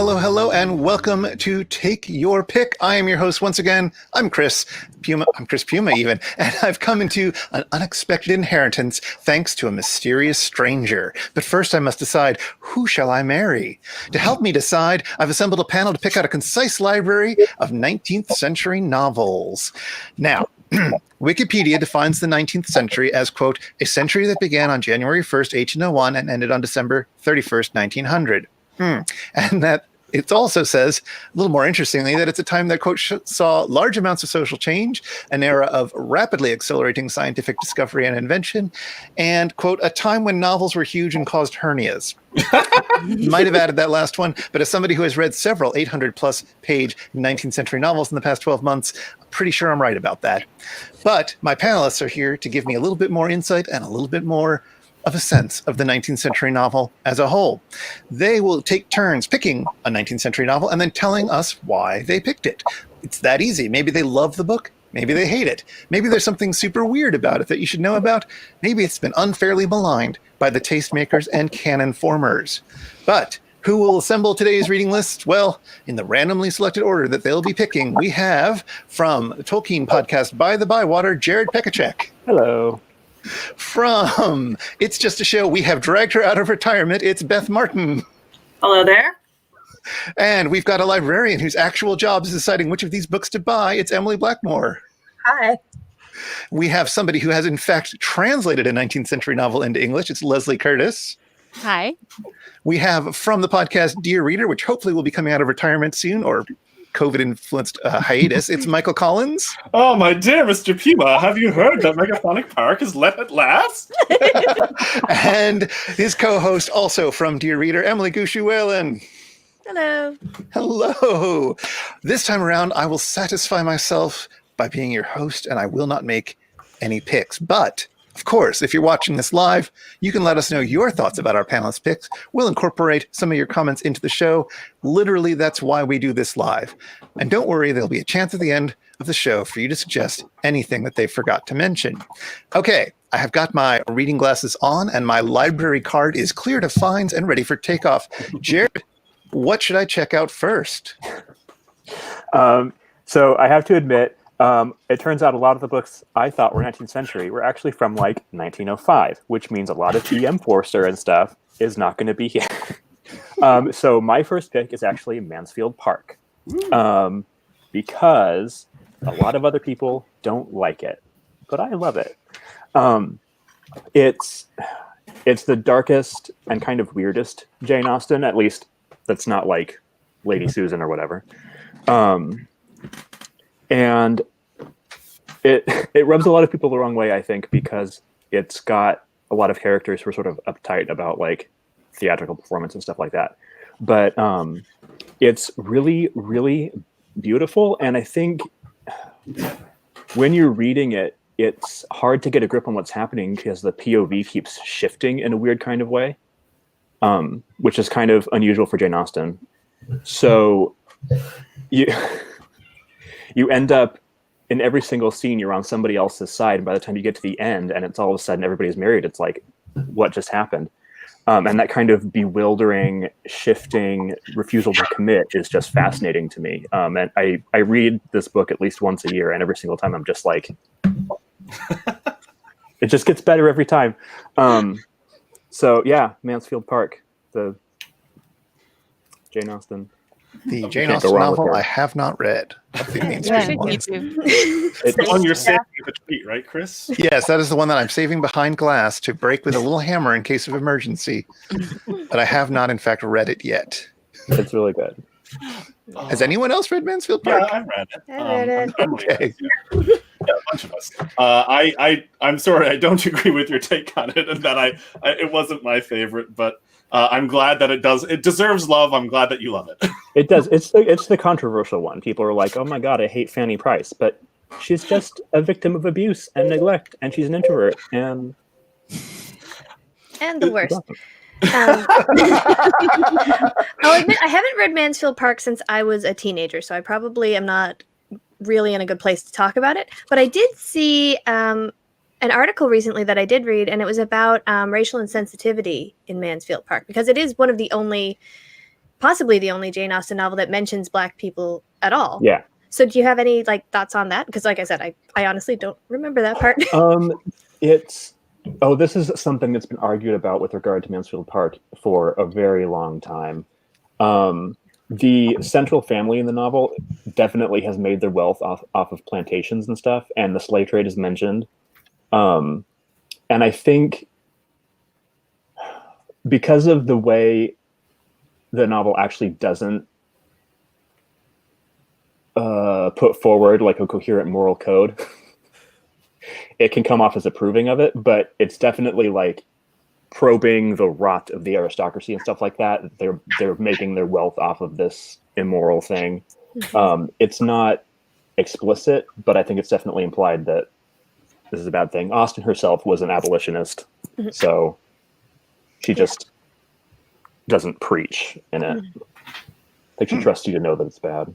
hello, and welcome to Take Your Pick. I am your host once again. I'm Chris Piuma. I'm Chris Piuma even, and I've come into an unexpected inheritance thanks to a mysterious stranger. But first I must decide, who shall I marry? To help me decide, I've assembled a panel to pick out a concise library of 19th century novels. Now, Wikipedia defines the 19th century as, quote, a century that began on January 1st, 1801 and ended on December 31st, 1900. And that it also says, a little more interestingly, that it's a time that, quote, saw large amounts of social change, an era of rapidly accelerating scientific discovery and invention, and, quote, a time when novels were huge and caused hernias. Might have added that last one, but as somebody who has read several 800-plus page 19th century novels in the past 12 months, I'm pretty sure I'm right about that. But my panelists are here to give me a little bit more insight and a little bit more of a sense of the 19th century novel as a whole. They will take turns picking a 19th century novel and then telling us why they picked it. It's that easy. Maybe they love the book. Maybe they hate it. Maybe there's something super weird about it that you should know about. Maybe it's been unfairly maligned by the tastemakers and canon formers. But who will assemble today's reading list? Well, in the randomly selected order that they'll be picking, we have from the Tolkien podcast By-The-Bywater, Jared Pechacek. Hello. From It's Just a Show, we have dragged her out of retirement. It's Beth Martin. Hello there. And we've got a librarian whose actual job is deciding which of these books to buy. It's Emily Blackmore. Hi. We have somebody who has, in fact, translated a 19th century novel into English. It's Lesley Curtis. Hi. We have from the podcast Dear Reader, which hopefully will be coming out of retirement soon, or COVID-influenced hiatus. It's Michael Collins. Oh, my dear Mr. Piuma, have you heard that Megaphonic Park is let at last? And his co-host, also from Dear Reader, Emily Gushue Whalen. Hello. Hello. This time around, I will satisfy myself by being your host, and I will not make any picks. But, of course, if you're watching this live, you can let us know your thoughts about our panelists' picks. We'll incorporate some of your comments into the show. Literally, that's why we do this live. And don't worry, there'll be a chance at the end of the show for you to suggest anything that they forgot to mention. Okay, I have got my reading glasses on, and my library card is clear to finds and ready for takeoff. Jared, what should I check out first? So I have to admit, it turns out a lot of the books I thought were 19th century were actually from like 1905, which means a lot of E.M. Forster and stuff is not going to be here. So my first pick is actually Mansfield Park, because a lot of other people don't like it, but I love it. It's the darkest and kind of weirdest Jane Austen, at least that's not like Lady Susan or whatever. And it rubs a lot of people the wrong way, I think, because it's got a lot of characters who are sort of uptight about like theatrical performance and stuff like that. But it's really, really beautiful. And I think when you're reading it, it's hard to get a grip on what's happening because the POV keeps shifting in a weird kind of way, which is kind of unusual for Jane Austen. So you end up in every single scene, you're on somebody else's side. And by the time you get to the end and it's all of a sudden everybody's married, it's like, what just happened? And that kind of bewildering, shifting refusal to commit is just fascinating to me. And I read this book at least once a year, and every single time I'm just like, it just gets better every time. So yeah, Mansfield Park, the Jane Austen. The Jane Austen novel I have not read. It's on your saving the tweet, right, Chris? Yes, that is the one that I'm saving behind glass to break with a little hammer in case of emergency. But I have not, in fact, read it yet. It's really good. Has anyone else read Mansfield Park? Yeah, I read it. I read it. Okay. Yeah, a bunch of us. I'm sorry, I don't agree with your take on it, and that it wasn't my favorite, but I'm glad that it deserves love. I'm glad that you love it. It does. It's the controversial one. People are like, oh my God, I hate Fanny Price, but she's just a victim of abuse and neglect, and she's an introvert, and the worst. I'll admit I haven't read Mansfield Park since I was a teenager, so I probably am not really in a good place to talk about it. But I did see an article recently that I did read, and it was about racial insensitivity in Mansfield Park, because it is one of the only possibly the only Jane Austen novel that mentions Black people at all. Yeah. So do you have any like thoughts on that? Because like I said, I honestly don't remember that part. This is something that's been argued about with regard to Mansfield Park for a very long time. The central family in the novel definitely has made their wealth off of plantations and stuff, and the slave trade is mentioned. And I think because of the way the novel actually doesn't put forward like a coherent moral code, it can come off as approving of it, but it's definitely like probing the rot of the aristocracy and stuff like that. They're making their wealth off of this immoral thing. It's not explicit, but I think it's definitely implied that this is a bad thing. Austen herself was an abolitionist, so she just doesn't preach in it. I think she trusts you to know that it's bad.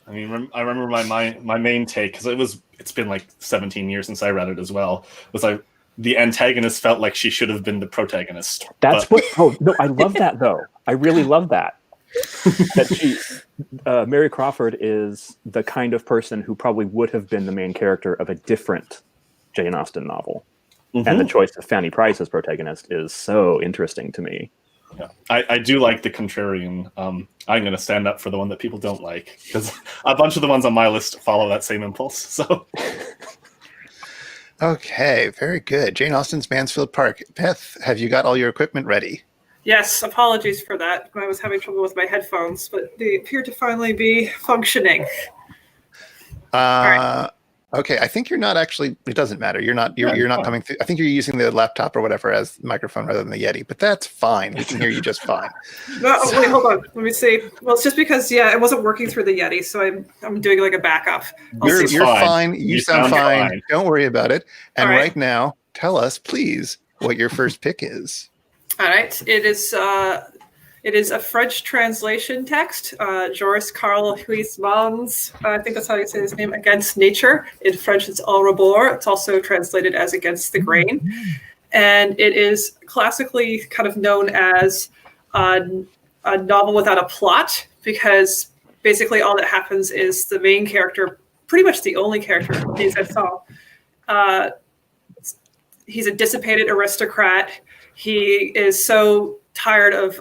I mean, I remember my main take, because it's been like 17 years since I read it as well, was like the antagonist felt like she should have been the protagonist. I love that though. I really love that. That Mary Crawford is the kind of person who probably would have been the main character of a different Jane Austen novel. And the choice of Fanny Price as protagonist is so interesting to me. Yeah. I do like the contrarian. I'm going to stand up for the one that people don't like, because a bunch of the ones on my list follow that same impulse. So, Okay, very good. Jane Austen's Mansfield Park. Beth, have you got all your equipment ready? Yes, apologies for that. I was having trouble with my headphones, but they appear to finally be functioning. Right. Okay, I think you're not actually. It doesn't matter. You're not coming through. I think you're using the laptop or whatever as microphone rather than the Yeti, but that's fine. We can hear you just fine. No, wait, hold on. Let me see. Well, it's just because it wasn't working through the Yeti, so I'm doing like a backup. You're fine. You sound fine. Don't worry about it. And right now, tell us, please, what your first pick is. All right. It is a French translation text, Joris-Karl Huysmans, I think that's how you say his name, Against Nature. In French, it's Au Rebord. It's also translated as Against the Grain. And it is classically kind of known as a novel without a plot, because basically all that happens is the main character, pretty much the only character, is he's a dissipated aristocrat. He is so tired of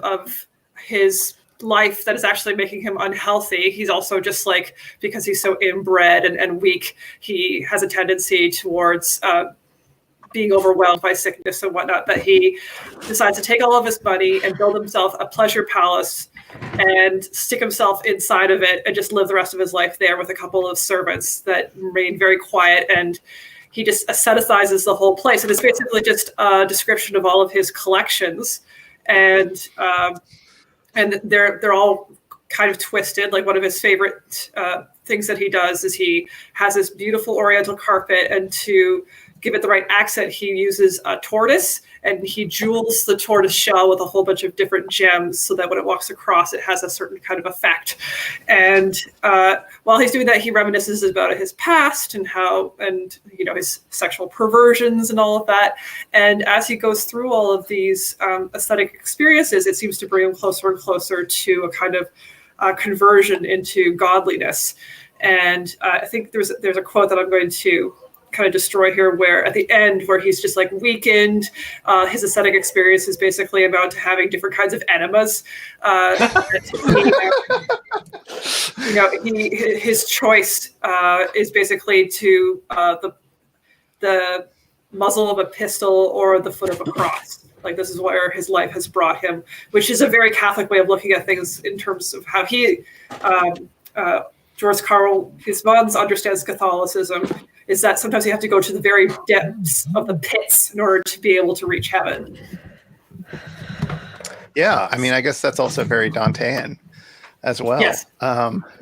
his life that is actually making him unhealthy. He's also just like, because he's so inbred and weak, he has a tendency towards being overwhelmed by sickness and whatnot, that he decides to take all of his money and build himself a pleasure palace and stick himself inside of it and just live the rest of his life there with a couple of servants that remain very quiet. And he just asceticizes the whole place. And it's basically just a description of all of his collections. And they're all kind of twisted. Like, one of his favorite things that he does is he has this beautiful oriental carpet, and to give it the right accent, he uses a tortoise, and he jewels the tortoise shell with a whole bunch of different gems so that when it walks across, it has a certain kind of effect. And while he's doing that, he reminisces about his past and his sexual perversions and all of that. And as he goes through all of these aesthetic experiences, it seems to bring him closer and closer to a kind of conversion into godliness. And I think there's a quote that I'm going to kind of destroy here, where at the end, where he's just like weakened, his aesthetic experience is basically about to having different kinds of enemas. His choice is basically to the muzzle of a pistol or the foot of a cross. Like, this is where his life has brought him, which is a very Catholic way of looking at things in terms of how he, Joris-Karl Huysmans, understands Catholicism, is that sometimes you have to go to the very depths of the pits in order to be able to reach heaven. Yeah, I mean, I guess that's also very Dantean as well. Yes.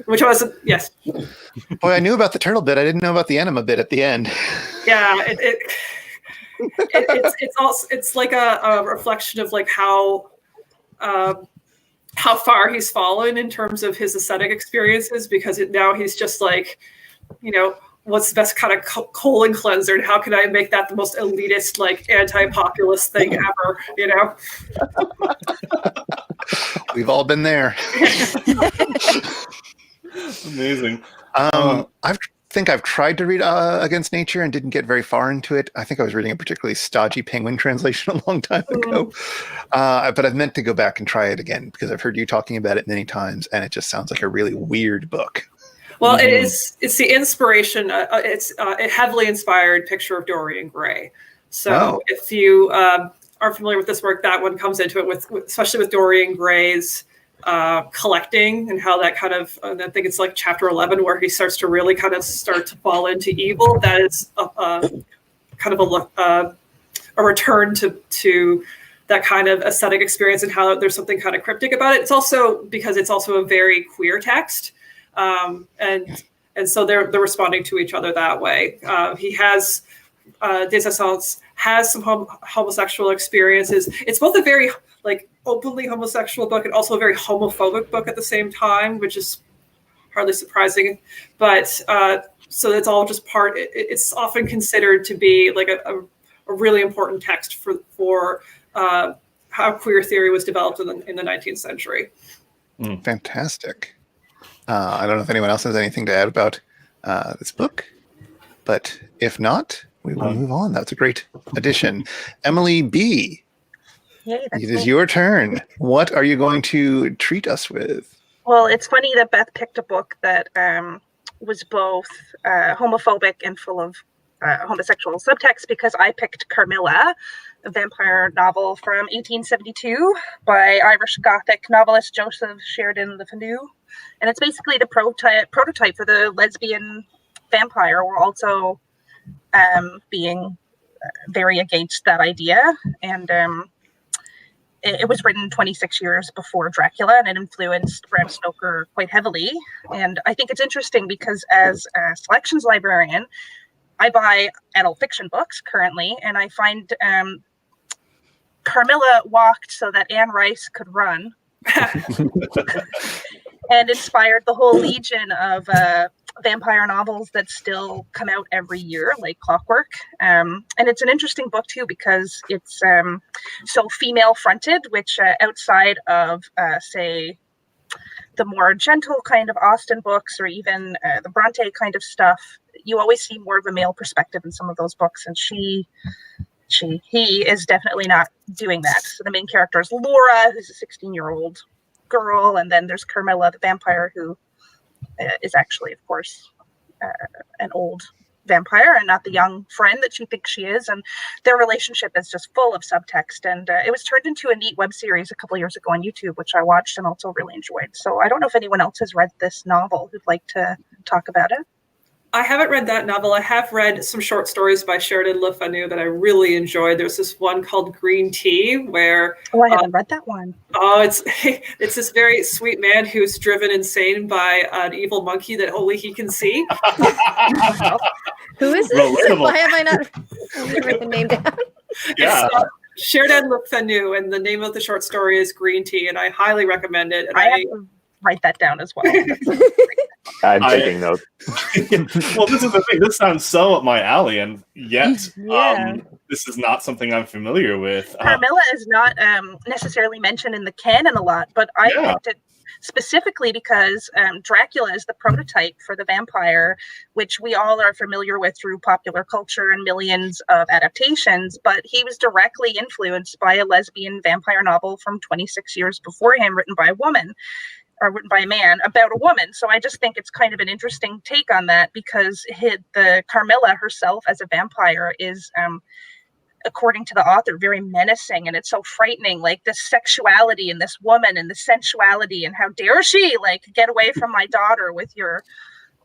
Which was, yes. Boy, I knew about the turtle bit. I didn't know about the enema bit at the end. Yeah, it's like a reflection of like how far he's fallen in terms of his aesthetic experiences, because now he's just like, what's the best kind of colon cleanser, and how can I make that the most elitist, like, anti-populist thing ever, We've all been there. Amazing. I think I've tried to read Against Nature and didn't get very far into it. I think I was reading a particularly stodgy Penguin translation a long time ago. But I've meant to go back and try it again because I've heard you talking about it many times, and it just sounds like a really weird book. Well, it's the inspiration. It's a heavily inspired picture of Dorian Gray. So if you are familiar with this work, that one comes into it with especially with Dorian Gray's collecting and how that kind of, and I think it's like chapter 11 where he starts to really kind of start to fall into evil. That is kind of a return to that kind of aesthetic experience and how there's something kind of cryptic about it. It's also because it's also a very queer text. And so they're responding to each other that way. He has Des Essence has some homosexual experiences. It's both a very like openly homosexual book and also a very homophobic book at the same time, which is hardly surprising. But so it's all just part. It's often considered to be like a really important text for how queer theory was developed in the 19th century. Fantastic. I don't know if anyone else has anything to add about this book, but if not, we will move on. That's a great addition. Emily B., it is your turn. What are you going to treat us with? Well, it's funny that Beth picked a book that was both homophobic and full of homosexual subtext because I picked Carmilla, a vampire novel from 1872 by Irish Gothic novelist Joseph Sheridan the Fanu. And it's basically the prototype for the lesbian vampire. We're also being very against that idea. And it was written 26 years before Dracula, and it influenced Bram Stoker quite heavily. And I think it's interesting because as a selections librarian, I buy adult fiction books currently, and I find Carmilla walked so that Anne Rice could run. And inspired the whole legion of vampire novels that still come out every year, like clockwork. And it's an interesting book, too, because it's so female-fronted, which outside of, say, the more gentle kind of Austen books or even the Bronte kind of stuff, you always see more of a male perspective in some of those books. And he is definitely not doing that. So the main character is Laura, who's a 16-year-old girl, and then there's Carmilla, the vampire, who is actually, of course, an old vampire and not the young friend that she thinks she is. And their relationship is just full of subtext. And it was turned into a neat web series a couple of years ago on YouTube, which I watched and also really enjoyed. So I don't know if anyone else has read this novel who'd like to talk about it. I haven't read that novel. I have read some short stories by Sheridan Le Fanu that I really enjoyed. There's this one called Green Tea where... Oh, I haven't read that one. Oh, it's this very sweet man who's driven insane by an evil monkey that only he can see. Who is this? Why have I not written the name down? Yeah. It's Sheridan Le Fanu, and the name of the short story is Green Tea, and I highly recommend it. And I have to write that down as well. I'm taking notes. Well, this is the thing. This sounds so up my alley, and yet this is not something I'm familiar with. Carmilla is not necessarily mentioned in the canon a lot, but I picked it specifically because Dracula is the prototype for the vampire, which we all are familiar with through popular culture and millions of adaptations, but he was directly influenced by a lesbian vampire novel from 26 years before him, written by a woman. Or written by a man about a woman. So I just think it's kind of an interesting take on that because the Carmilla herself as a vampire is, according to the author, very menacing, and it's so frightening, like this sexuality in this woman and the sensuality, and how dare she like get away from my daughter with your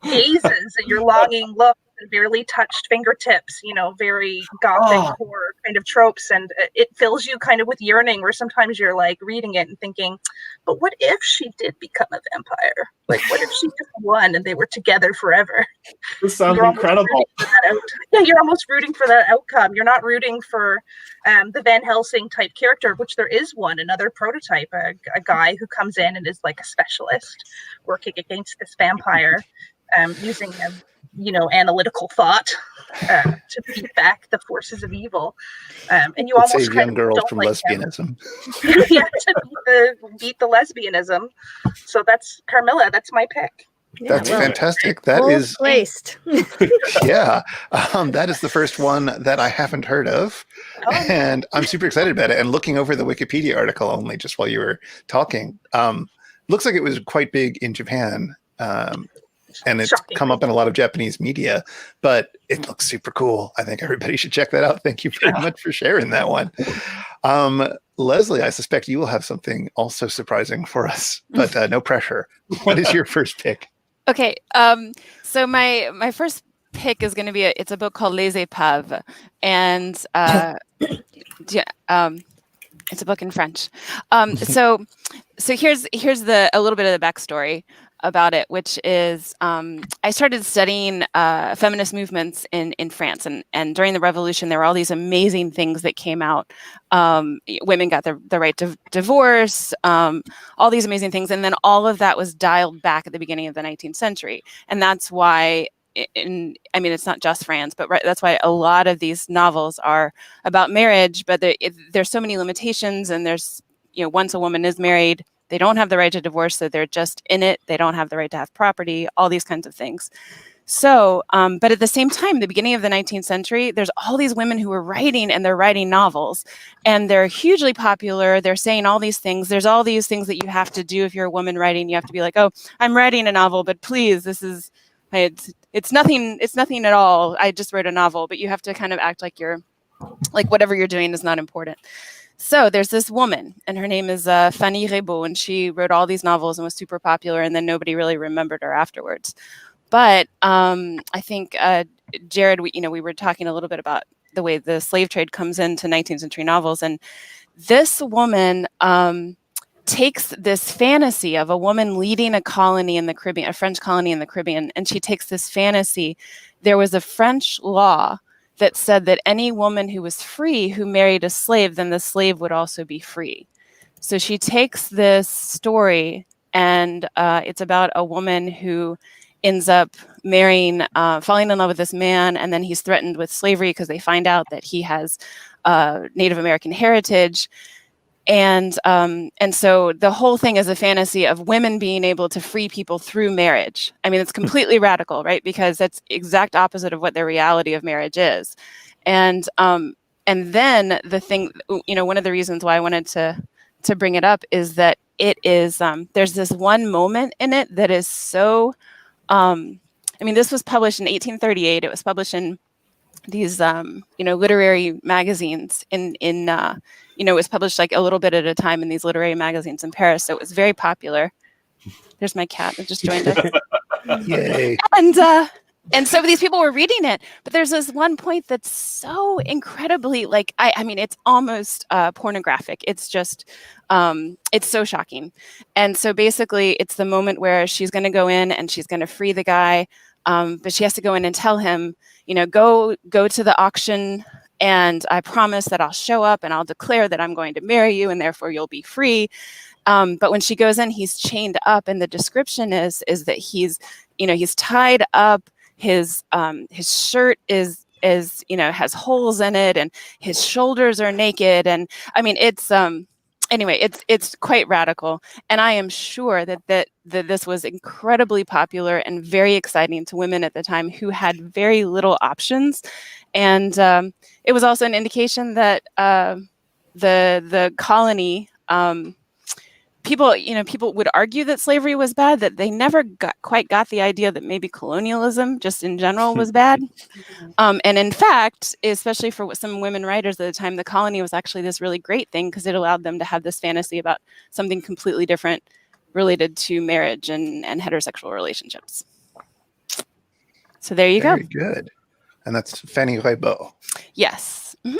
gazes and your longing look and barely touched fingertips, very gothic horror kind of tropes. And it fills you kind of with yearning where sometimes you're like reading it and thinking, but what if she did become a vampire? Like, what if she just won and they were together forever? This sounds incredible. Yeah, you're almost rooting for that outcome. You're not rooting for the Van Helsing type character, which there is one, another prototype, a guy who comes in and is like a specialist working against this vampire, using analytical thought to beat back the forces of evil. And you It almost saves kind young of girls don't from like lesbianism. him. Yeah, to beat the lesbianism. So that's Carmilla. That's my pick. Yeah, That's well, fantastic. That well is, placed. yeah. That is the first one that I haven't heard of. Oh. And I'm super excited about it. And looking over the Wikipedia article only just while you were talking, looks like it was quite big in Japan. And it's come up in a lot of Japanese media, but it looks super cool. I think everybody should check that out. Thank you very much for sharing that one. Lesley, I suspect you will have something also surprising for us, but no pressure. What is your first pick? Okay, so my first pick is going to be it's a book called Les Épaves, and it's a book in French. So here's a little bit of the backstory about it, which is I started studying feminist movements in France, and during the Revolution there were all these amazing things that came out. Women got the right to divorce, all these amazing things, and then all of that was dialed back at the beginning of the 19th century, and that's why. It's not just France, but that's why a lot of these novels are about marriage, but there's so many limitations, and there's, once a woman is married, they don't have the right to divorce, so they're just in it. They don't have the right to have property, all these kinds of things. So, but at the same time, the beginning of the 19th century, there's all these women who are writing, and they're writing novels, and they're hugely popular. They're saying all these things. There's all these things that you have to do if you're a woman writing. You have to be like, oh, I'm writing a novel, but please, it's nothing at all. I just wrote a novel, but you have to kind of act like whatever you're doing is not important. So there's this woman, and her name is Fanny Reybaud, and she wrote all these novels and was super popular, and then nobody really remembered her afterwards. But I think, Jared, we were talking a little bit about the way the slave trade comes into 19th century novels, and this woman takes this fantasy of a woman leading a colony in the Caribbean, a French colony in the Caribbean, and she takes this fantasy. There was a French law that said that any woman who was free who married a slave, then the slave would also be free. So she takes this story, and it's about a woman who ends up marrying, falling in love with this man, and then he's threatened with slavery because they find out that he has Native American heritage. And so the whole thing is a fantasy of women being able to free people through marriage. I mean, it's completely radical, right? Because that's exact opposite of what the reality of marriage is. And then the thing, one of the reasons why I wanted to bring it up is that it is, there's this one moment in it that is so, this was published in 1838. It was published in these, literary magazines it was published like a little bit at a time in these literary magazines in Paris. So it was very popular. There's my cat that just joined us. Yay. And so these people were reading it, but there's this one point that's so incredibly it's almost pornographic. It's just, it's so shocking. And so basically it's the moment where she's going to go in and she's going to free the guy. But she has to go in and tell him, go to the auction, and I promise that I'll show up and I'll declare that I'm going to marry you, and therefore you'll be free. But when she goes in, he's chained up, and the description is that he's tied up. His shirt is has holes in it, and his shoulders are naked, and it's quite radical. And I am sure that this was incredibly popular and very exciting to women at the time who had very little options. And it was also an indication that the colony, people would argue that slavery was bad, that they never quite got the idea that maybe colonialism just in general was bad. And in fact, especially for some women writers at the time, the colony was actually this really great thing because it allowed them to have this fantasy about something completely different related to marriage and heterosexual relationships. So there you go. Very good. And that's Fanny Reybaud. Yes. Mm-hmm.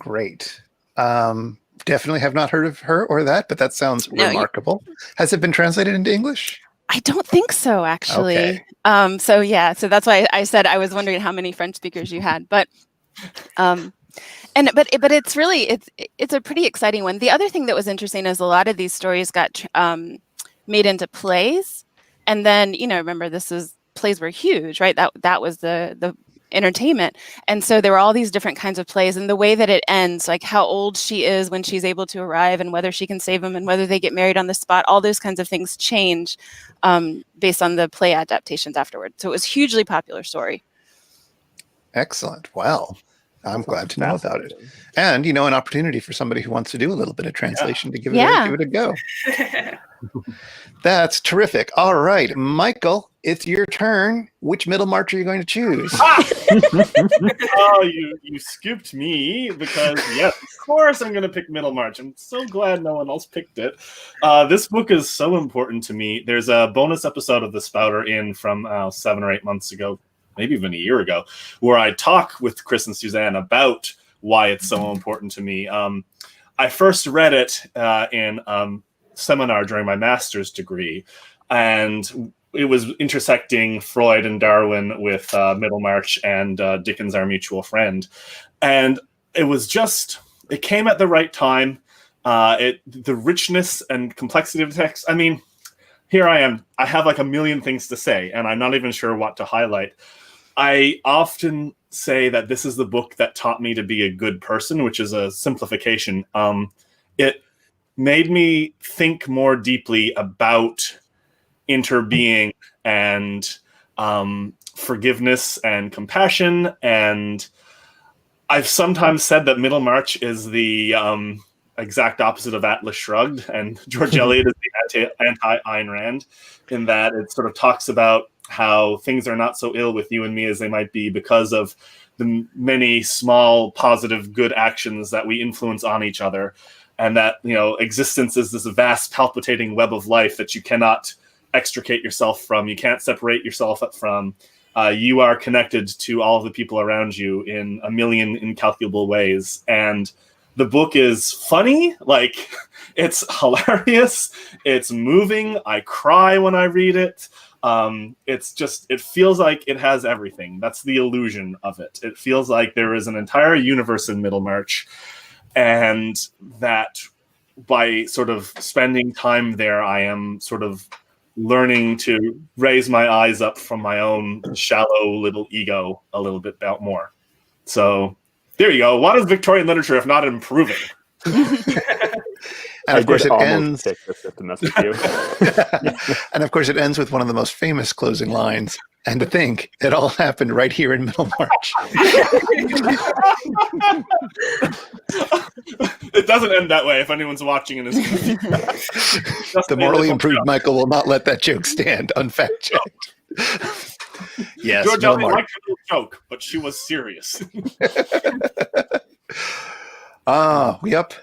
Great. Definitely have not heard of her or that, but that sounds remarkable. Has it been translated into English? I don't think so, actually. Okay. So that's why I said I was wondering how many French speakers you had, but it's really it's a pretty exciting one. The other thing that was interesting is a lot of these stories got made into plays, and then remember this is plays were huge, right? That was the entertainment. And so there were all these different kinds of plays, and the way that it ends, like how old she is when she's able to arrive and whether she can save him and whether they get married on the spot, all those kinds of things change based on the play adaptations afterward. So it was a hugely popular story. Excellent. Well, I'm glad to know about it. And, an opportunity for somebody who wants to do a little bit of translation to give it a go. That's terrific. All right, Michael, it's your turn. Which Middlemarch are you going to choose? Oh, you scooped me because, yes, of course I'm going to pick Middlemarch. I'm so glad no one else picked it. This book is so important to me. There's a bonus episode of The Spouter in from 7 or 8 months ago, maybe even a year ago, where I talk with Chris and Suzanne about why it's so important to me. I first read it in seminar during my master's degree, and it was intersecting Freud and Darwin with Middlemarch and Dickens, Our Mutual Friend. And it came at the right time. The richness and complexity of the text. I mean, here I am. I have like a million things to say, and I'm not even sure what to highlight. I often say that this is the book that taught me to be a good person, which is a simplification. It made me think more deeply about interbeing and forgiveness and compassion. And I've sometimes said that Middlemarch is the exact opposite of Atlas Shrugged, and George Eliot is the anti-Ayn Rand, in that it sort of talks about how things are not so ill with you and me as they might be because of the many small, positive, good actions that we influence on each other. And that, existence is this vast, palpitating web of life that you cannot extricate yourself from. You can't separate yourself from. You are connected to all of the people around you in a million incalculable ways. And the book is funny. Like, it's hilarious. It's moving. I cry when I read it. It feels like it has everything. That's the illusion of it. It feels like there is an entire universe in Middlemarch, and that by sort of spending time there, I am sort of learning to raise my eyes up from my own shallow little ego a little bit more. So there you go. What is Victorian literature if not improving? And of course, it ends. Just to mess with you. And of course, it ends with one of the most famous closing lines. And to think it all happened right here in Middlemarch. It doesn't end that way if anyone's watching in this. The morally improved Michael will not let that joke stand unfact checked. Yes, George Eliot liked a little joke, but she was serious. Yep.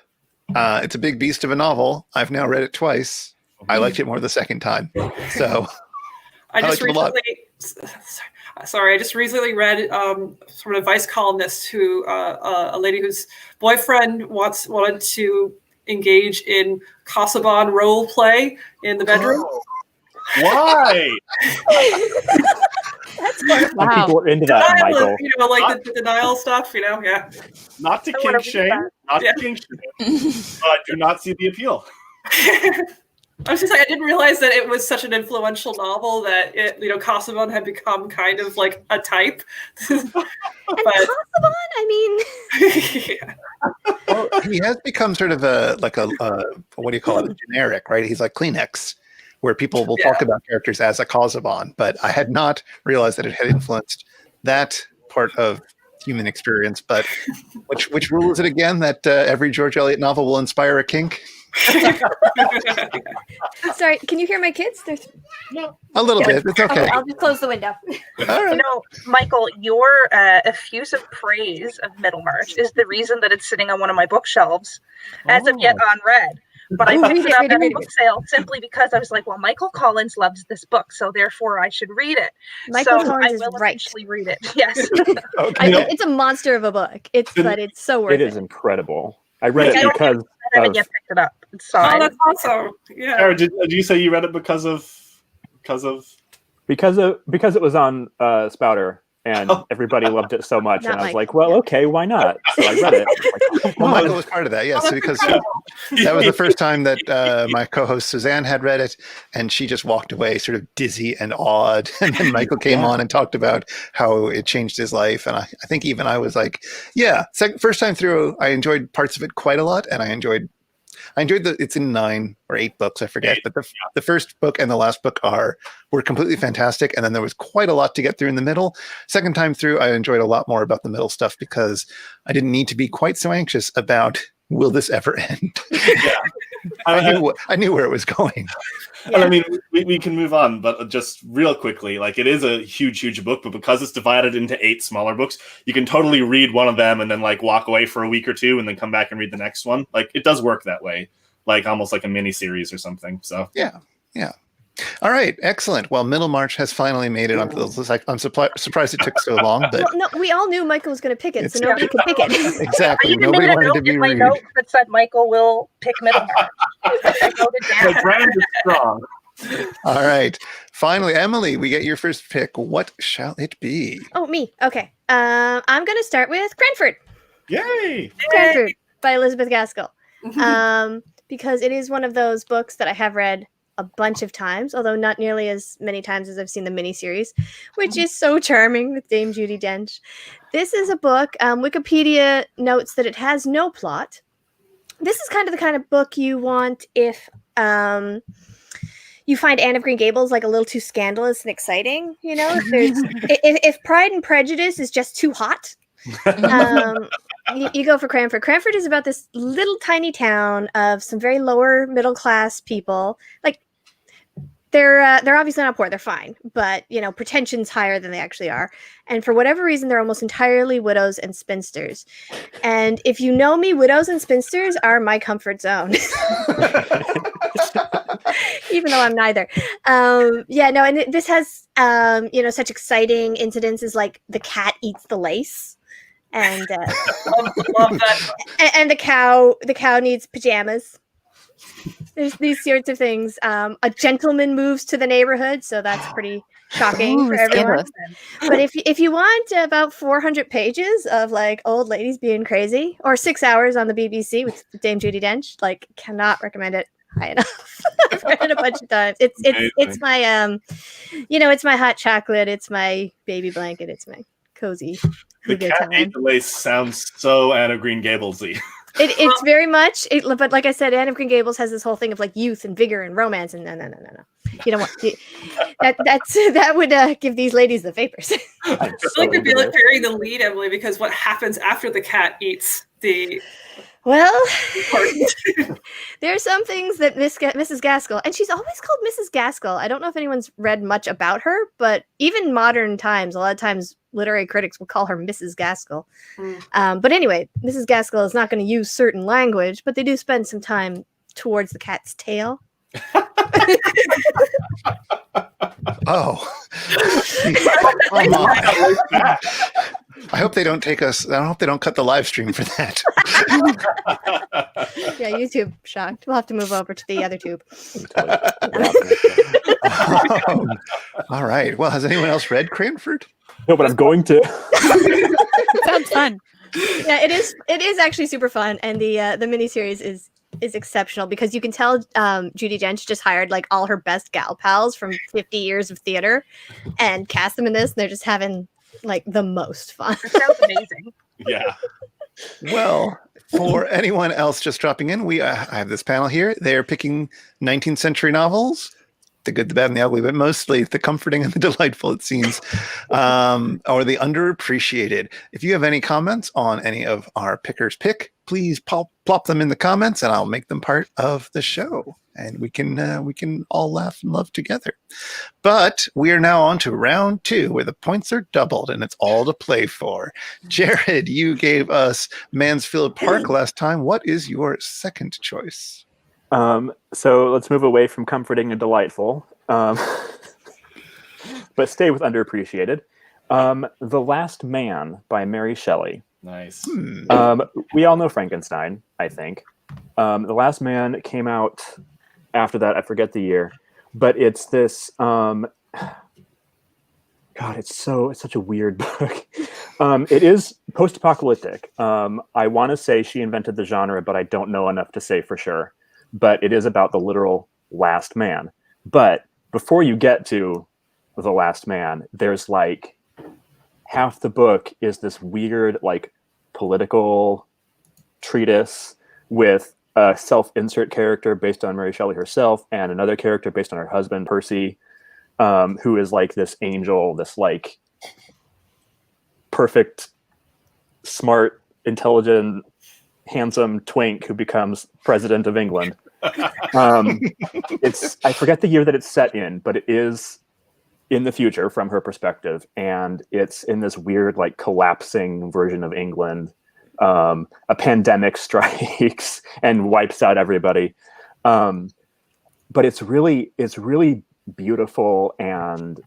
It's a big beast of a novel. I've now read it twice. I liked it more the second time. So I just recently read from an advice columnist who a lady whose boyfriend wanted to engage in Casaubon role play in the bedroom. Oh, why? That's fun. Wow. People are into that, Denial, Michael. like the denial stuff, yeah. Not to king shame. Not to king shame. Do not see the appeal. I was just like, I didn't realize that it was such an influential novel that Casaubon had become kind of like a type. And Casaubon, I mean, Yeah. well, he has become sort of a what do you call it? A generic, right? He's like Kleenex, where people will talk about characters as a Casaubon. But I had not realized that it had influenced that part of human experience. But which rule is it again that every George Eliot novel will inspire a kink? sorry, can you hear my kids? A little bit. It's okay. I'll just close the window. All right. Michael, your effusive praise of Middlemarch is the reason that it's sitting on one of my bookshelves as of yet unread. But I picked it up at a book sale simply because I was like, well, Michael Collins loves this book, so therefore I should read it. Michael so Collins I is will right. eventually read it. Yes. It's a monster of a book. But it's so worth it. It is incredible. I read it because I haven't yet picked it up. It's Oh, fine. that's awesome. Yeah. Sarah, did you say you read it because of? it was on Spouter, and everybody loved it so much. Not And I was Michael, like, well, yeah. okay, why not? So I read it. Like, Well, Michael was part of that, yes, because that was the first time that my co-host Suzanne had read it, and she just walked away sort of dizzy and awed. And then Michael came on and talked about how it changed his life. And I think even I was like, yeah, first time through, I enjoyed parts of it quite a lot, and I enjoyed it's in 9 or 8 books, I forget, but the first book and the last book were completely fantastic, and then there was quite a lot to get through in the middle. Second time through, I enjoyed a lot more about the middle stuff because I didn't need to be quite so anxious about will this ever end. Yeah. I knew where it was going. And I mean, we can move on, but just real quickly, like it is a huge book, but because it's divided into 8 smaller books, you can totally read one of them and then like walk away for a week or 2 and then come back and read the next one. Like it does work that way, like almost like a mini series or something. So yeah. All right, excellent. Well, Middlemarch has finally made it onto the list. I'm surprised it took so long, but Well, no, we all knew Michael was going to pick it, so nobody could pick it. exactly. I even Nobody made a wanted note to be in my rude. note that said Michael will pick Middlemarch. I wrote it down. the brand is strong. All right. Finally, Emily, we get your first pick. What shall it be? Oh, me. Okay. I'm going to start with Cranford. Yay! Cranford by Elizabeth Gaskell. Because it is one of those books that I have read a bunch of times, although not nearly as many times as I've seen the miniseries, which is so charming with Dame Judi Dench. This is a book. Wikipedia notes that it has no plot. This is kind of the kind of book you want if you find Anne of Green Gables like a little too scandalous and exciting. You know, if Pride and Prejudice is just too hot, you go for Cranford. Cranford is about this little tiny town of some very lower middle class people. Like they're obviously not poor, they're fine, but you know, pretension's higher than they actually are. And for whatever reason, they're almost entirely widows and spinsters. And if you know me, widows and spinsters are my comfort zone. Even though I'm neither. And this has such exciting incidents as like the cat eats the lace. And Love that. and the cow needs pajamas. There's these sorts of things. A gentleman moves to the neighborhood, so that's pretty shocking for everyone. But if you want about 400 pages of like old ladies being crazy, or 6 hours on the BBC with Dame Judi Dench, like cannot recommend it high enough. I've read it a bunch of times. It's my it's my hot chocolate. It's my baby blanket. It's my cozy. The cat ate the lace sounds so Anne of Green Gables-y. It's very much, but like I said, Anne of Green Gables has this whole thing of like youth and vigor and romance, and no. You don't want that would give these ladies the vapors. I feel like you're like burying the lead, Emily, because what happens after the cat eats the. Well, there are some things that Mrs. Gaskell, and she's always called Mrs. Gaskell. I don't know if anyone's read much about her, but even modern times, a lot of times literary critics will call her Mrs. Gaskell. But anyway, Mrs. Gaskell is not going to use certain language, but they do spend some time towards the cat's tail. Oh. Come on. I hope they don't take us. I hope they don't cut the live stream for that. Yeah, YouTube shocked. We'll have to move over to the other tube. All right. Well, has anyone else read Cranford? No, but I'm going to. Sounds fun. Yeah, it is. It is actually super fun, and the miniseries is exceptional because you can tell Judi Dench just hired like all her best gal pals from 50 years of theater and cast them in this. And they're just having like the most fun. It sounds amazing. Yeah. Well, for anyone else just dropping in, I have this panel here. They're picking 19th century novels, the good, the bad, and the ugly, but mostly the comforting and the delightful, it seems, or the underappreciated. If you have any comments on any of our pickers pick, please plop them in the comments, and I'll make them part of the show, and we can all laugh and love together. But we are now on to round 2, where the points are doubled, and it's all to play for. Jared, you gave us Mansfield Park last time. What is your second choice? So let's move away from comforting and delightful, but stay with underappreciated. The Last Man by Mary Shelley. Nice. We all know Frankenstein, I think. The Last Man came out after that. I forget the year, but it's this God, it's such a weird book. It is post-apocalyptic. I want to say she invented the genre, but I don't know enough to say for sure. But it is about the literal last man. But before you get to the last man, there's like half the book is this weird like political treatise with a self-insert character based on Mary Shelley herself and another character based on her husband, Percy, who is like this angel, this like perfect, smart, intelligent, handsome twink who becomes president of England. I forget the year that it's set in, but it is in the future from her perspective, and it's in this weird like collapsing version of England. A pandemic strikes and wipes out everybody, but it's really beautiful and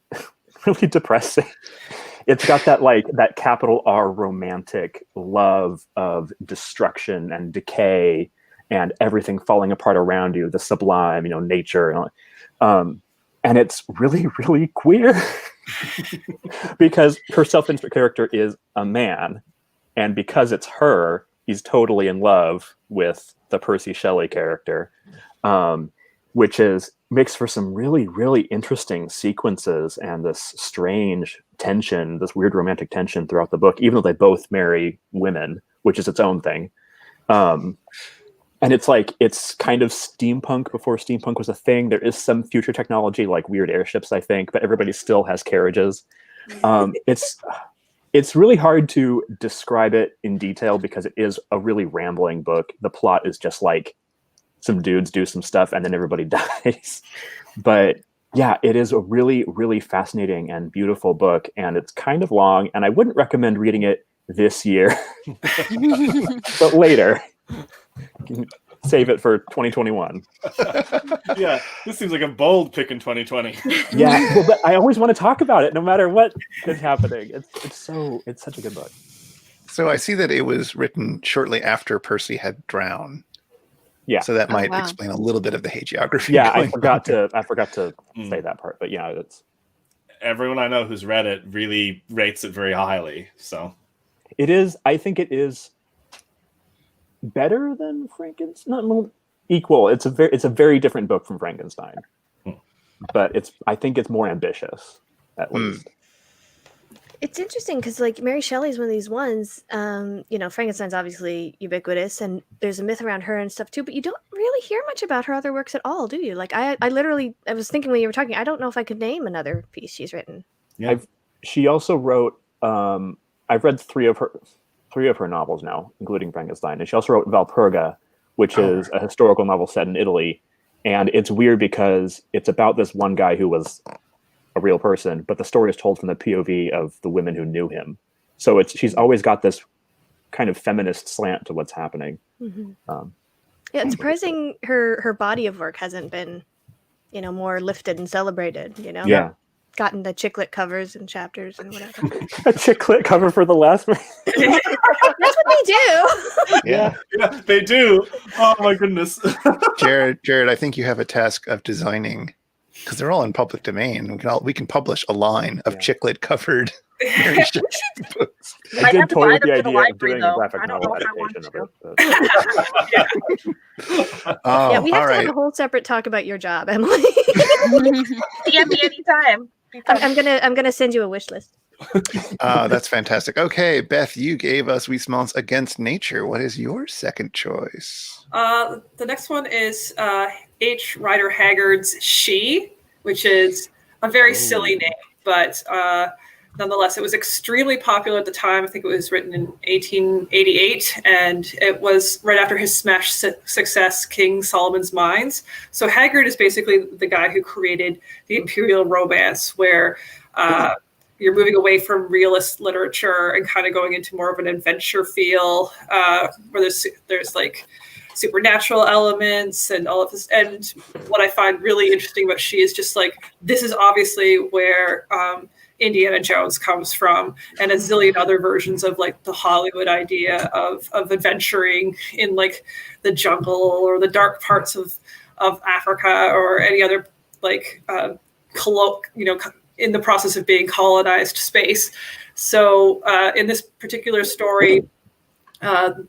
really depressing. It's got that capital R romantic love of destruction and decay and everything falling apart around you, the sublime, nature, and it's really, really queer because her self-insert character is a man, and because it's her, he's totally in love with the Percy Shelley character, which makes for some really, really interesting sequences and this strange tension, this weird romantic tension throughout the book, even though they both marry women, which is its own thing. And it's kind of steampunk before steampunk was a thing. There is some future technology like weird airships, I think, but everybody still has carriages. It's really hard to describe it in detail because it is a really rambling book. The plot is just like some dudes do some stuff and then everybody dies. But yeah, it is a really, really fascinating and beautiful book, and it's kind of long, and I wouldn't recommend reading it this year, but later. Save it for 2021. Yeah, this seems like a bold pick in 2020. Yeah, well, but I always want to talk about it no matter what is happening. It's such a good book. So I see that it was written shortly after Percy had drowned. Yeah. So that might explain a little bit of the hagiography. Yeah, I forgot to say that part, but yeah, it's everyone I know who's read it really rates it very highly. So it is. I think it is better than Frankenstein. Not equal. It's a very different book from Frankenstein, but I think it's more ambitious at least. It's interesting because like Mary Shelley is one of these ones. Frankenstein's obviously ubiquitous, and there's a myth around her and stuff too. But you don't really hear much about her other works at all, do you? Like I was thinking when you were talking, I don't know if I could name another piece she's written. Yeah. She also wrote. I've read three of her novels now, including Frankenstein, and she also wrote Valperga, which is a historical novel set in Italy. And it's weird because it's about this one guy who was a real person, but the story is told from the POV of the women who knew him. So she's always got this kind of feminist slant to what's happening. Mm-hmm. It's surprising her body of work hasn't been, more lifted and celebrated. Yeah. Gotten the chicklet covers and chapters and whatever. A chicklet cover for the last one. That's what they do. Yeah, they do. Oh my goodness. Jared, I think you have a task of designing, because they're all in public domain. We can publish a line of chicklet covered Mary Shelley books. I did toy with the idea of doing a graphic novel adaptation of it. Yeah, we have to have a whole separate talk about your job, Emily. DM me anytime. I'm gonna send you a wish list. That's fantastic. Okay, Beth, you gave us Huysmans Against Nature. What is your second choice? The next one is H. Rider Haggard's She, which is a very silly name, but nonetheless, it was extremely popular at the time. I think it was written in 1888, and it was right after his smash success, King Solomon's Mines. So Haggard is basically the guy who created the imperial romance, where you're moving away from realist literature and kind of going into more of an adventure feel, where there's like supernatural elements and all of this. And what I find really interesting about She is just like, this is obviously where Indiana Jones comes from, and a zillion other versions of like the Hollywood idea of adventuring in like the jungle or the dark parts of Africa or any other like in the process of being colonized space. So in this particular story,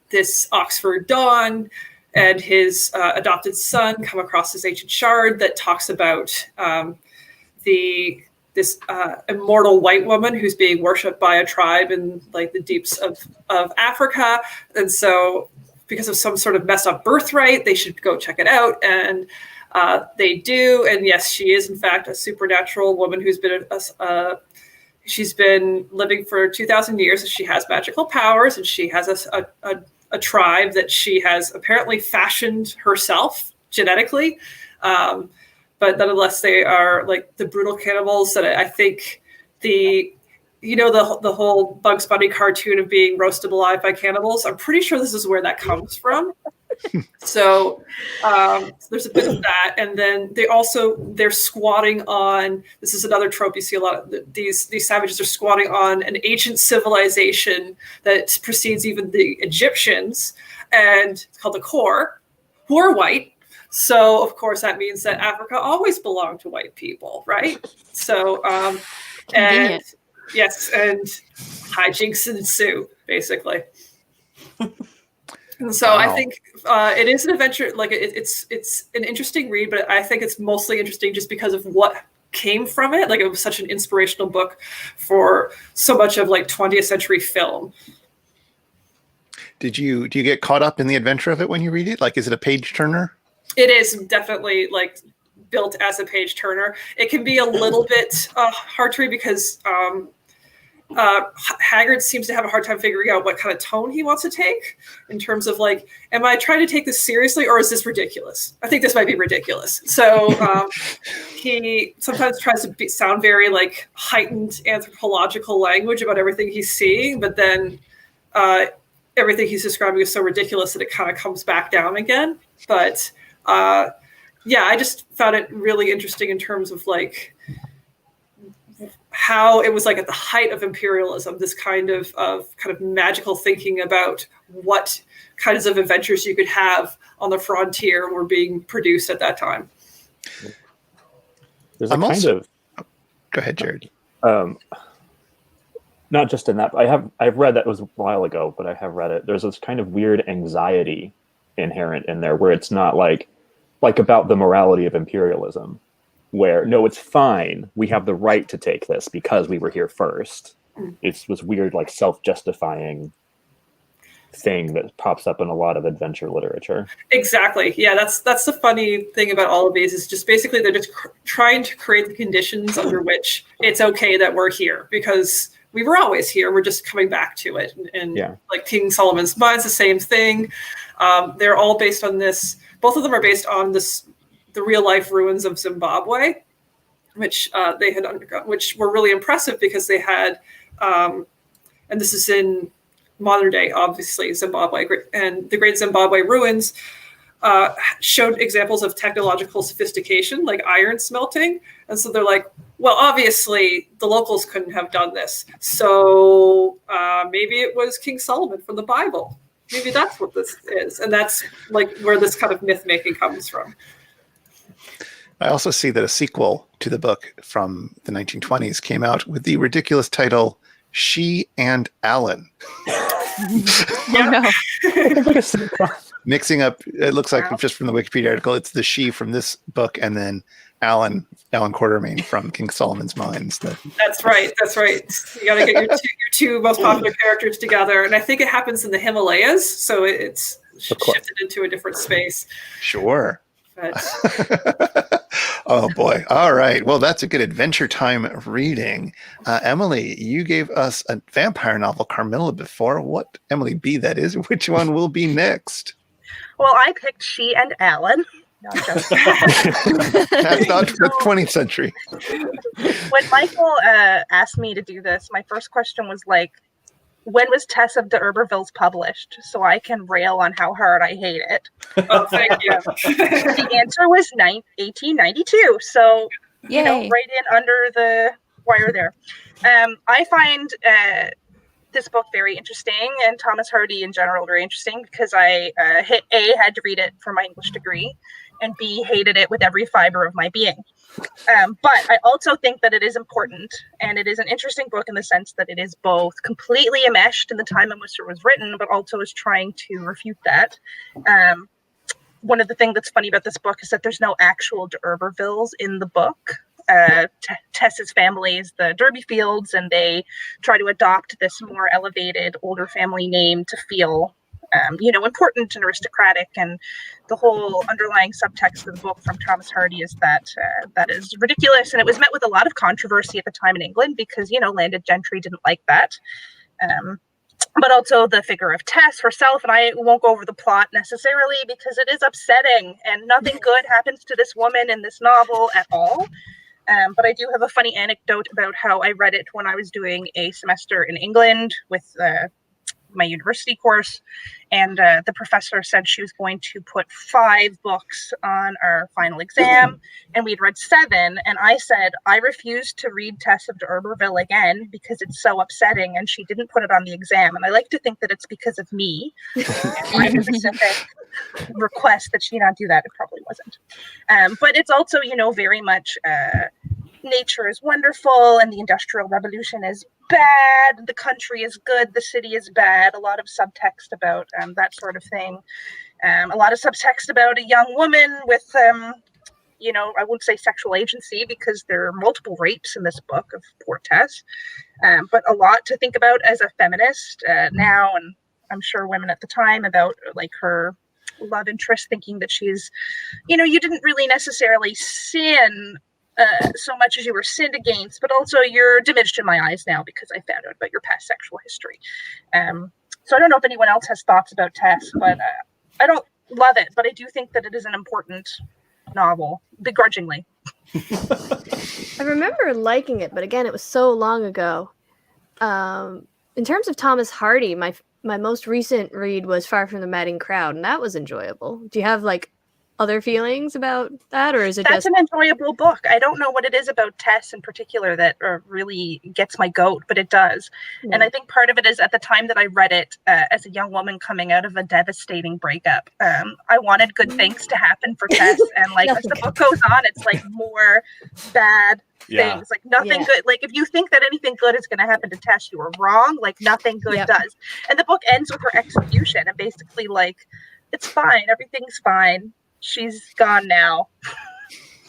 this Oxford Don and his adopted son come across this ancient shard that talks about this immortal white woman who's being worshipped by a tribe in like the deeps of Africa. And so because of some sort of messed up birthright, they should go check it out. And they do. And yes, she is in fact a supernatural woman who's been she's been living for 2,000 years, and she has magical powers, and she has a tribe that she has apparently fashioned herself genetically. But nonetheless, they are like the brutal cannibals that I think the whole Bugs Bunny cartoon of being roasted alive by cannibals. I'm pretty sure this is where that comes from. So there's a bit of that. And then they're squatting on, this is another trope you see a lot of, these savages are squatting on an ancient civilization that precedes even the Egyptians, and it's called the Kor, who are white. So, of course, that means that Africa always belonged to white people, right? So, and yes, and hijinks ensue, basically. And so I think it is an adventure, like it's an interesting read, but I think it's mostly interesting just because of what came from it. Like it was such an inspirational book for so much of like 20th century film. Do you get caught up in the adventure of it when you read it? Like, is it a page turner? It is definitely like built as a page turner. It can be a little bit hard to read because Haggard seems to have a hard time figuring out what kind of tone he wants to take in terms of like, am I trying to take this seriously or is this ridiculous? I think this might be ridiculous. So he sometimes tries to sound very like heightened anthropological language about everything he's seeing, but then everything he's describing is so ridiculous that it kind of comes back down again. But yeah, I just found it really interesting in terms of like how it was like at the height of imperialism, this kind of magical thinking about what kinds of adventures you could have on the frontier were being produced at that time. There's a kind of... Go ahead, Jared. Not just in that, I've read that, it was a while ago, but I have read it. There's this kind of weird anxiety inherent in there where it's not like about the morality of imperialism, where no, it's fine, we have the right to take this because we were here first. It's this weird like self-justifying thing that pops up in a lot of adventure literature. Exactly. Yeah, that's the funny thing about all of these is just basically they're just trying to create the conditions under which it's okay that we're here because we were always here. We're just coming back to it. And yeah. Like King Solomon's Mine's the same thing. They're all based on this. Both of them are based on the real life ruins of Zimbabwe, which they had undergone, which were really impressive because they had, and this is in modern day, obviously, Zimbabwe, and the Great Zimbabwe ruins showed examples of technological sophistication, like iron smelting. And so they're like, well, obviously the locals couldn't have done this. So maybe it was King Solomon from the Bible. Maybe that's what this is. And that's like where this kind of myth making comes from. I also see that a sequel to the book from the 1920s came out with the ridiculous title, She and Alan. Yeah. Mixing up, it looks like just from the Wikipedia article, it's the she from this book and then Alan Quatermain from King Solomon's Mines. That's right. You got to get your two most popular characters together. And I think it happens in the Himalayas. So it's shifted into a different space. Sure. But... Oh boy. All right. Well, that's a good adventure time reading. Emily, you gave us a vampire novel, Carmilla, before. What Emily B that is? Which one will be next? Well, I picked She and Alan. That's 20th century. When Michael asked me to do this, my first question was like, when was Tess of de Urbervilles published? So I can rail on how hard I hate it. Oh, thank you. The answer was 1892. So, you know, right in under the wire there. I find this book very interesting, and Thomas Hardy in general very interesting, because I had to read it for my English degree. and B, hated it with every fiber of my being. But I also think that it is important, and it is an interesting book in the sense that it is both completely enmeshed in the time in which it was written, but also is trying to refute that. One of the things that's funny about this book is that there's no actual d'Urbervilles in the book. Tess's family is the Derbyfields, and they try to adopt this more elevated, older family name to feel important and aristocratic, and the whole underlying subtext of the book from Thomas Hardy is that that is ridiculous, and it was met with a lot of controversy at the time in England because, landed gentry didn't like that. But also the figure of Tess herself, and I won't go over the plot necessarily because it is upsetting, and nothing good happens to this woman in this novel at all. But I do have a funny anecdote about how I read it when I was doing a semester in England with my university course, and the professor said she was going to put 5 books on our final exam, and we'd read 7, and I said I refuse to read Tess of d'Urberville again because it's so upsetting, and she didn't put it on the exam, and I like to think that it's because of me and my specific request that she not do that. It probably wasn't, but it's also very much nature is wonderful and the Industrial Revolution is bad, the country is good, the city is bad. A lot of subtext about that sort of thing. A lot of subtext about a young woman with, I wouldn't say sexual agency because there are multiple rapes in this book of poor Tess, but a lot to think about as a feminist now, and I'm sure women at the time, about like her love interest, thinking that she's, you didn't really necessarily sin so much as you were sinned against, but also you're diminished in my eyes now because I found out about your past sexual history. So I don't know if anyone else has thoughts about Tess, but I don't love it, but I do think that it is an important novel, begrudgingly. I remember liking it, but again, it was so long ago. In terms of Thomas Hardy, my most recent read was Far from the Madding Crowd, and that was enjoyable. Do you have other feelings about that, or is it That's an enjoyable book? I don't know what it is about Tess in particular that really gets my goat, but it does. Yeah. And I think part of it is at the time that I read it as a young woman coming out of a devastating breakup, I wanted good things to happen for Tess, and as the book goes on, it's more bad things, nothing good. If you think that anything good is going to happen to Tess, you are wrong. Nothing good does. And the book ends with her execution, and basically it's fine, everything's fine. She's gone now.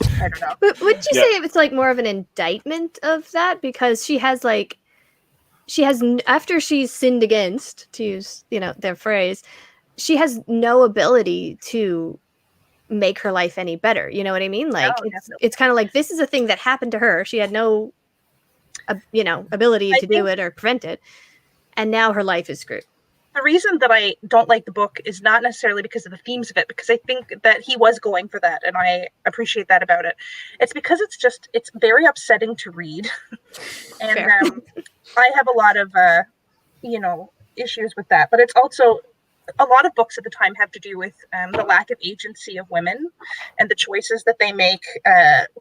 I don't know. But would you say it's more of an indictment of that? Because she has after she's sinned against, to use, their phrase, she has no ability to make her life any better. You know what I mean? It's kind of this is a thing that happened to her. She had no, ability to do it or prevent it. And now her life is screwed. The reason that I don't like the book is not necessarily because of the themes of it, because I think that he was going for that, and I appreciate that about it. It's because it's very upsetting to read. And I have a lot of, issues with that. But it's also, a lot of books at the time have to do with the lack of agency of women and the choices that they make,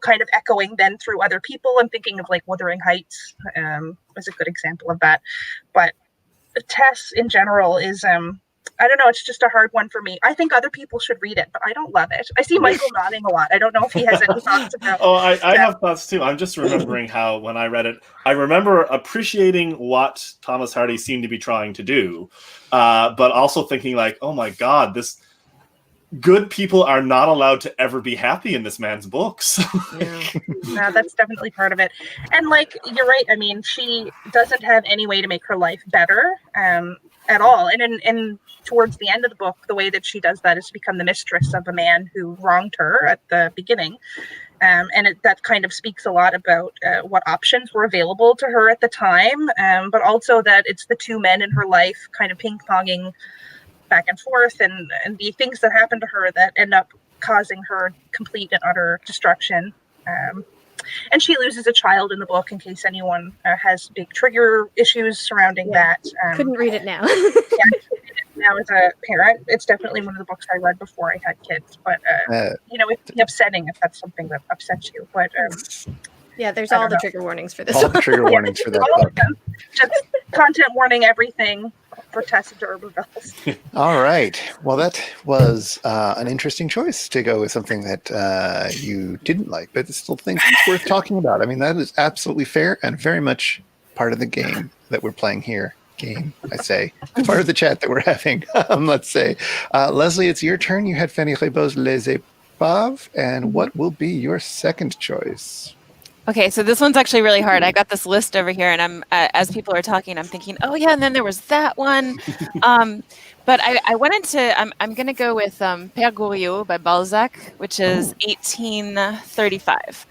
kind of echoing then through other people. I'm thinking of Wuthering Heights as a good example of that. But Tess in general is I don't know, it's just a hard one for me. I think other people should read it, but I don't love it. I see Michael nodding a lot. I don't know if he has any thoughts about it. I have thoughts too. I'm just remembering how when I read it, I remember appreciating what Thomas Hardy seemed to be trying to do, but also thinking oh my God, this good people are not allowed to ever be happy in this man's books. No, that's definitely part of it. And you're right. I mean, she doesn't have any way to make her life better at all. And towards the end of the book, the way that she does that is to become the mistress of a man who wronged her at the beginning. And that kind of speaks a lot about what options were available to her at the time, but also that it's the two men in her life kind of ping-ponging back and forth, and the things that happen to her that end up causing her complete and utter destruction. And she loses a child in the book, in case anyone has big trigger issues surrounding that. Couldn't read it now. Now as a parent, it's definitely one of the books I read before I had kids. But it's upsetting if that's something that upsets you. But there's all the trigger warnings for this. All the trigger warnings for that book. Just content warning, everything. for Tess d'Urberville's. All right. Well, that was an interesting choice to go with something that you didn't like, but still think it's worth talking about. I mean, that is absolutely fair and very much part of the game that we're playing here. Game, I say. Part of the chat that we're having, let's say. Lesley, it's your turn. You had Fanny Reybaud's Les Épaves, and what will be your second choice? Okay, so this one's actually really hard. I got this list over here, and I'm as people are talking, I'm thinking, oh yeah, and then there was that one. But I went into, I'm going to go with Père Goriot by Balzac, which is 1835.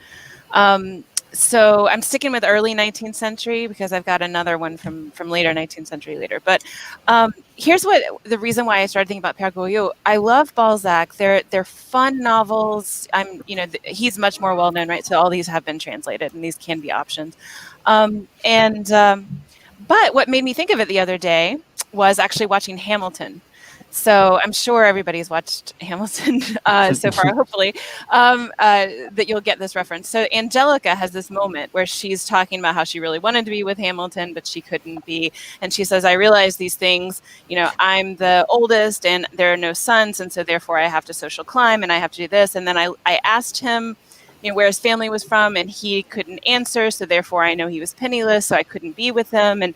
So I'm sticking with early 19th century because I've got another one from later 19th century later. But here's the reason why I started thinking about Père Goriot. I love Balzac. They're fun novels. He's much more well known, right? So all these have been translated, and these can be options. But what made me think of it the other day was actually watching Hamilton. So I'm sure everybody's watched Hamilton so far, hopefully, that you'll get this reference. So Angelica has this moment where she's talking about how she really wanted to be with Hamilton, but she couldn't be. And she says, I realize these things, I'm the oldest and there are no sons. And so therefore I have to social climb and I have to do this. And then I asked him, where his family was from, and he couldn't answer. So therefore I know he was penniless, so I couldn't be with him. And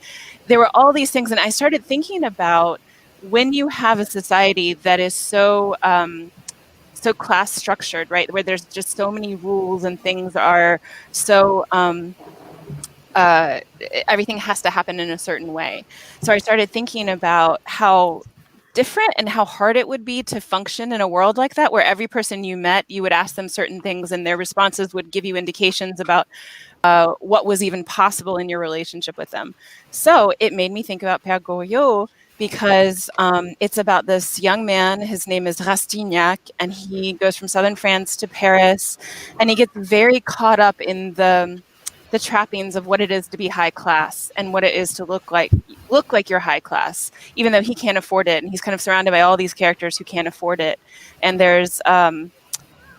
there were all these things. And I started thinking about when you have a society that is so class structured, right, where there's just so many rules and things are so everything has to happen in a certain way. So I started thinking about how different and how hard it would be to function in a world like that, where every person you met, you would ask them certain things and their responses would give you indications about what was even possible in your relationship with them. So it made me think about Père Goriot, because it's about this young man. His name is Rastignac, and he goes from southern France to Paris, and he gets very caught up in the trappings of what it is to be high class and what it is to look like you're high class, even though he can't afford it. And he's kind of surrounded by all these characters who can't afford it. And there's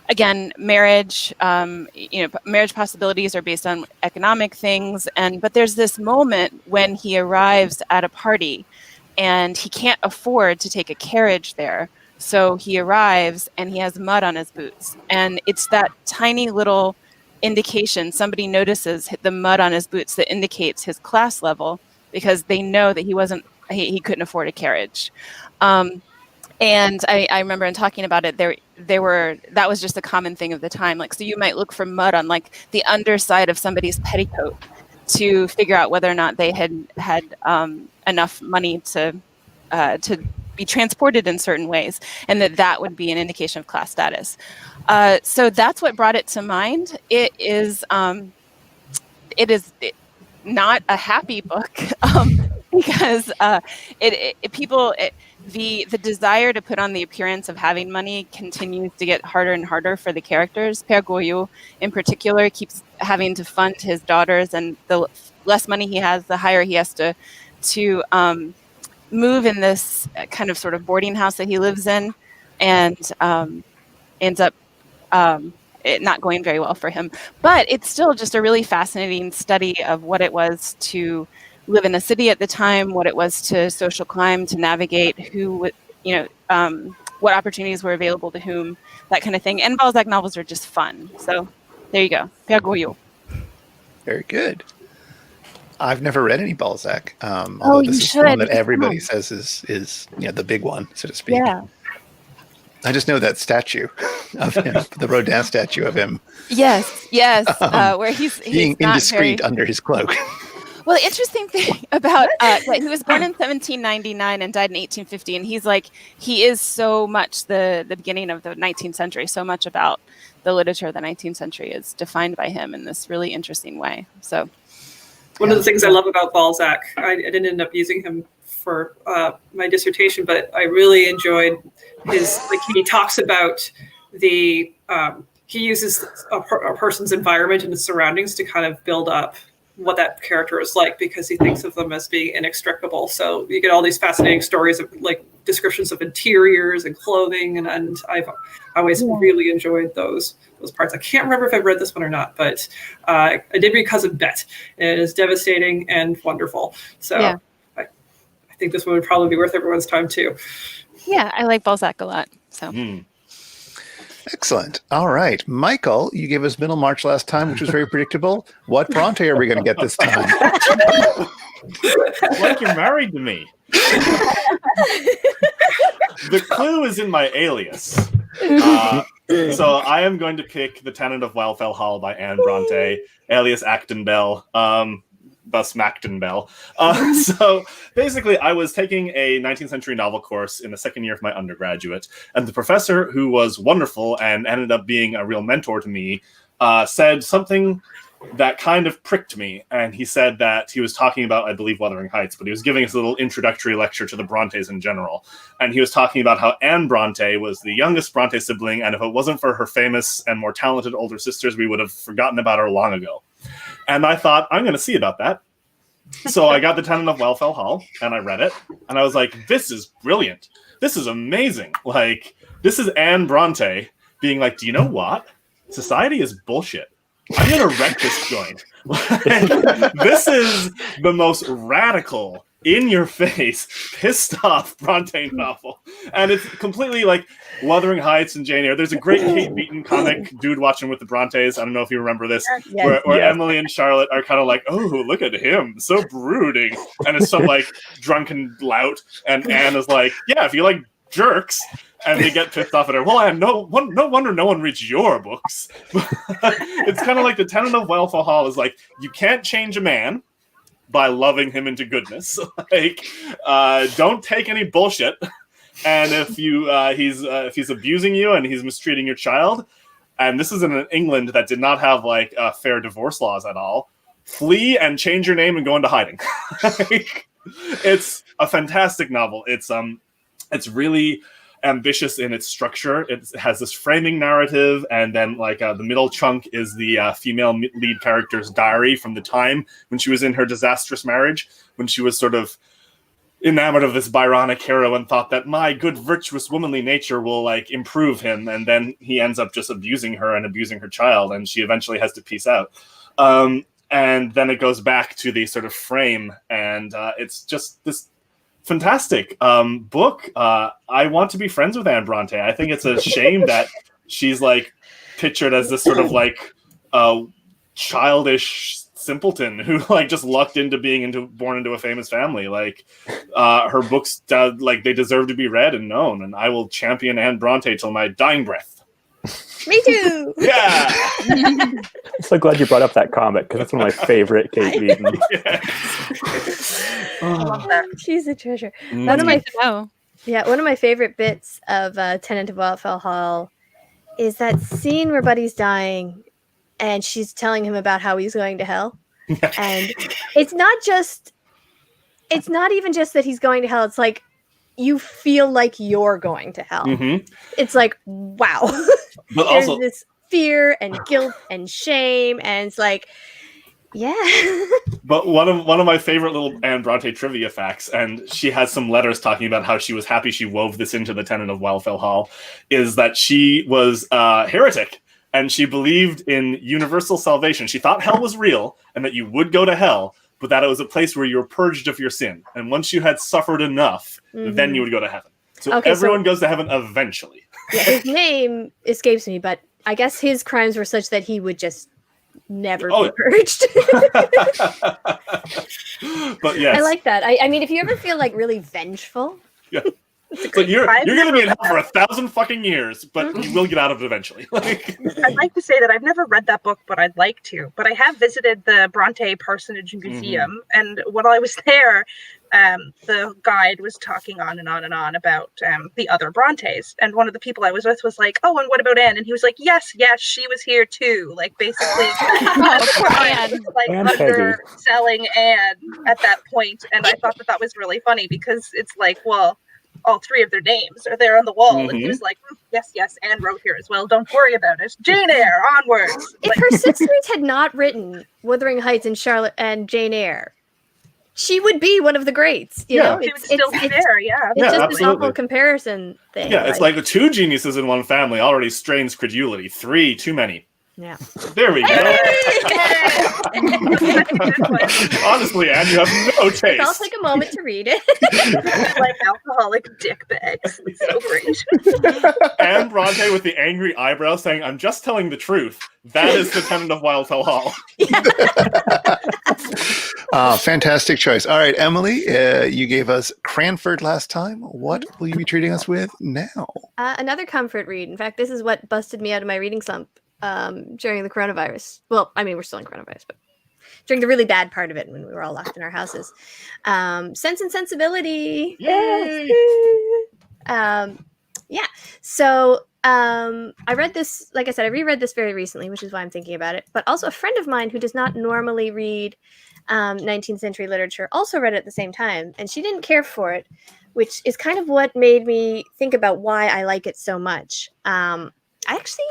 again, marriage. Marriage possibilities are based on economic things, but there's this moment when he arrives at a party. And he can't afford to take a carriage there. So he arrives and he has mud on his boots. And it's that tiny little indication, somebody notices the mud on his boots that indicates his class level, because they know that he couldn't afford a carriage. And I remember in talking about it, that was just a common thing of the time. Like, so you might look for mud on like the underside of somebody's petticoat to figure out whether or not they had enough money to be transported in certain ways, and that would be an indication of class status. So that's what brought it to mind. It is not a happy book because the desire to put on the appearance of having money continues to get harder and harder for the characters. Père Goriot, in particular, keeps having to fund his daughters, and the less money he has, the higher he has to move in this kind of sort of boarding house that he lives in, and ends up it not going very well for him. But it's still just a really fascinating study of what it was to live in a city at the time, what it was to social climb, to navigate what opportunities were available to whom, that kind of thing. And Balzac novels are just fun. So there you go. Père Goriot. Very good. I've never read any Balzac. Although this is the one that everybody says is the big one, so to speak. Yeah. I just know that statue of him, the Rodin statue of him. Yes. Where he's being indiscreet under his cloak. Well, the interesting thing about he was born in 1799 and died in 1850, and he is so much the beginning of the 19th century. So much about the literature of the 19th century is defined by him in this really interesting way. So, one of the things I love about Balzac, I didn't end up using him for my dissertation, but I really enjoyed his, he talks about he uses a person's environment and his surroundings to kind of build up what that character is like, because he thinks of them as being inextricable. So you get all these fascinating stories of descriptions of interiors and clothing, and I've always really enjoyed those parts. I can't remember if I've read this one or not, but I did read Cousin Beth. It is devastating and wonderful. So I think this one would probably be worth everyone's time too. Yeah, I like Balzac a lot. So. Excellent. All right. Michael, you gave us Middlemarch last time, which was very predictable. What Bronte are we going to get this time? It's like you're married to me. The clue is in my alias. So I am going to pick The Tenant of Wildfell Hall by Anne Bronte, alias Acton Bell. Thus Macton Bell. So basically, I was taking a 19th century novel course in the second year of my undergraduate, and the professor, who was wonderful and ended up being a real mentor to me, said something that kind of pricked me. And he said that he was talking about, I believe, Wuthering Heights, but he was giving us a little introductory lecture to the Brontes in general. And he was talking about how Anne Bronte was the youngest Bronte sibling, and if it wasn't for her famous and more talented older sisters, we would have forgotten about her long ago. And I thought, I'm going to see about that. So I got The Tenant of Wildfell Hall, and I read it, and I was like, this is brilliant. This is amazing. Like, this is Anne Bronte being like, do you know what? Society is bullshit. I'm going to wreck this joint. This is the most radical, in-your-face, pissed-off Bronte novel. And it's completely like Wuthering Heights and Jane Eyre. There's a great Kate Beaton comic, Dude Watching with the Brontes. I don't know if you remember this, where Emily and Charlotte are kind of like, oh, look at him, so brooding. And it's some like drunken lout. And Anne is like, yeah, if you like jerks. And they get pissed off at her. Well, Anne, no wonder no one reads your books. It's kind of like The Tenant of Wildfell Hall is like, you can't change a man by loving him into goodness. Like, don't take any bullshit. And if he's abusing you and he's mistreating your child, and this is in an England that did not have like fair divorce laws at all, flee and change your name and go into hiding. Like, it's a fantastic novel. It's really ambitious in its structure. It has this framing narrative, and then like the middle chunk is the female lead character's diary from the time when she was in her disastrous marriage, when she was sort of enamored of this Byronic hero and thought that my good, virtuous, womanly nature will like improve him, and then he ends up just abusing her and abusing her child, and she eventually has to peace out. And then it goes back to the sort of frame, and it's just this fantastic book. I want to be friends with Anne Bronte. I think it's a shame that she's like pictured as this sort of like childish simpleton who like just lucked into being born into a famous family. Like her books, like they deserve to be read and known. And I will champion Anne Bronte till my dying breath. Me too. Yeah. I'm so glad you brought up that comic because that's one of my favorite Kate Beaton. I love that. She's a treasure. Mm. One of my Oh, one of my favorite bits of Tenant of Wildfell Hall is that scene where Buddy's dying, and she's telling him about how he's going to hell, and it's not even just that he's going to hell. It's like you feel like you're going to hell. Mm-hmm. It's like, wow. But There's also this fear and guilt and shame, and it's like, yeah. But one of my favorite little Anne Bronte trivia facts, and she has some letters talking about how she was happy she wove this into The Tenant of Wildfell Hall, is that she was a heretic, and she believed in universal salvation. She thought hell was real, and that you would go to hell, but that it was a place where you were purged of your sin. And once you had suffered enough, then you would go to heaven. So everyone goes to heaven eventually. Yeah, his name escapes me, but I guess his crimes were such that he would just never be purged. But yes. I like that. I mean, if you ever feel like really vengeful, Yeah. But you're going to be in hell for 1,000 fucking years, but you will get out of it eventually. I'd like to say that I've never read that book, but I'd like to. But I have visited the Bronte Parsonage Museum, and when I was there, the guide was talking on and on and on about the other Brontes. And one of the people I was with was like, oh, and what about Anne? And he was like, yes, she was here too. Like, basically, like underselling Anne at that point. And I thought that was really funny because it's like, well, all three of their names are there on the wall. And he was like, yes, Anne wrote here as well. Don't worry about it. Jane Eyre, onwards. If her sisters had not written Wuthering Heights and Charlotte and Jane Eyre, she would be one of the greats. You know, she would still be there. Yeah, it's just absolutely. an awful comparison thing. Yeah, it's like the two geniuses in one family already strains credulity. 3, too many. Yeah. There we go. Honestly, Anne, you have no taste. I'll take a moment to read it. Like alcoholic dick bags. It's so great. Anne Bronte with the angry eyebrow saying, "I'm just telling the truth." That is the tenant of Wildfell Hall. Fantastic choice. All right, Emily, you gave us Cranford last time. What will you be treating us with now? Another comfort read. In fact, this is what busted me out of my reading slump during the coronavirus. Well, I mean, we're still in coronavirus, but during the really bad part of it when we were all locked in our houses. Sense and Sensibility. Yay! Yeah. So I read this, like I said, I reread this very recently, which is why I'm thinking about it. But also a friend of mine who does not normally read 19th century literature also read it at the same time. And she didn't care for it, which is kind of what made me think about why I like it so much. I actually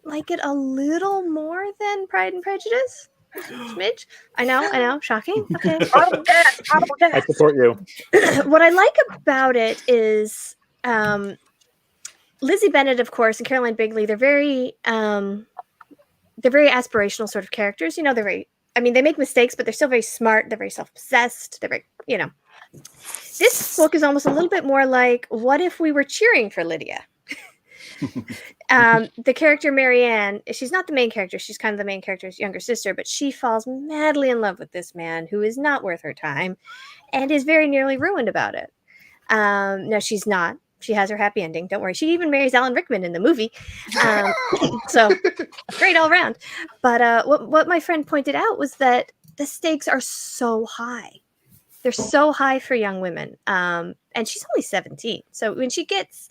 like it a little more than Pride and Prejudice. Smidge. I know. Shocking. Okay. I support you. What I like about it is Lizzie Bennet, of course, and Caroline Bigley. They're very aspirational sort of characters. You know, they make mistakes, but they're still very smart. They're very self-possessed. They're very, This book is almost a little bit more like, what if we were cheering for Lydia? The character Marianne, she's not the main character. She's kind of the main character's younger sister, but she falls madly in love with this man who is not worth her time and is very nearly ruined about it. No, she's not. She has her happy ending. Don't worry. She even marries Alan Rickman in the movie. So great all around. But what my friend pointed out was that the stakes are so high. They're so high for young women. And she's only 17. So when she gets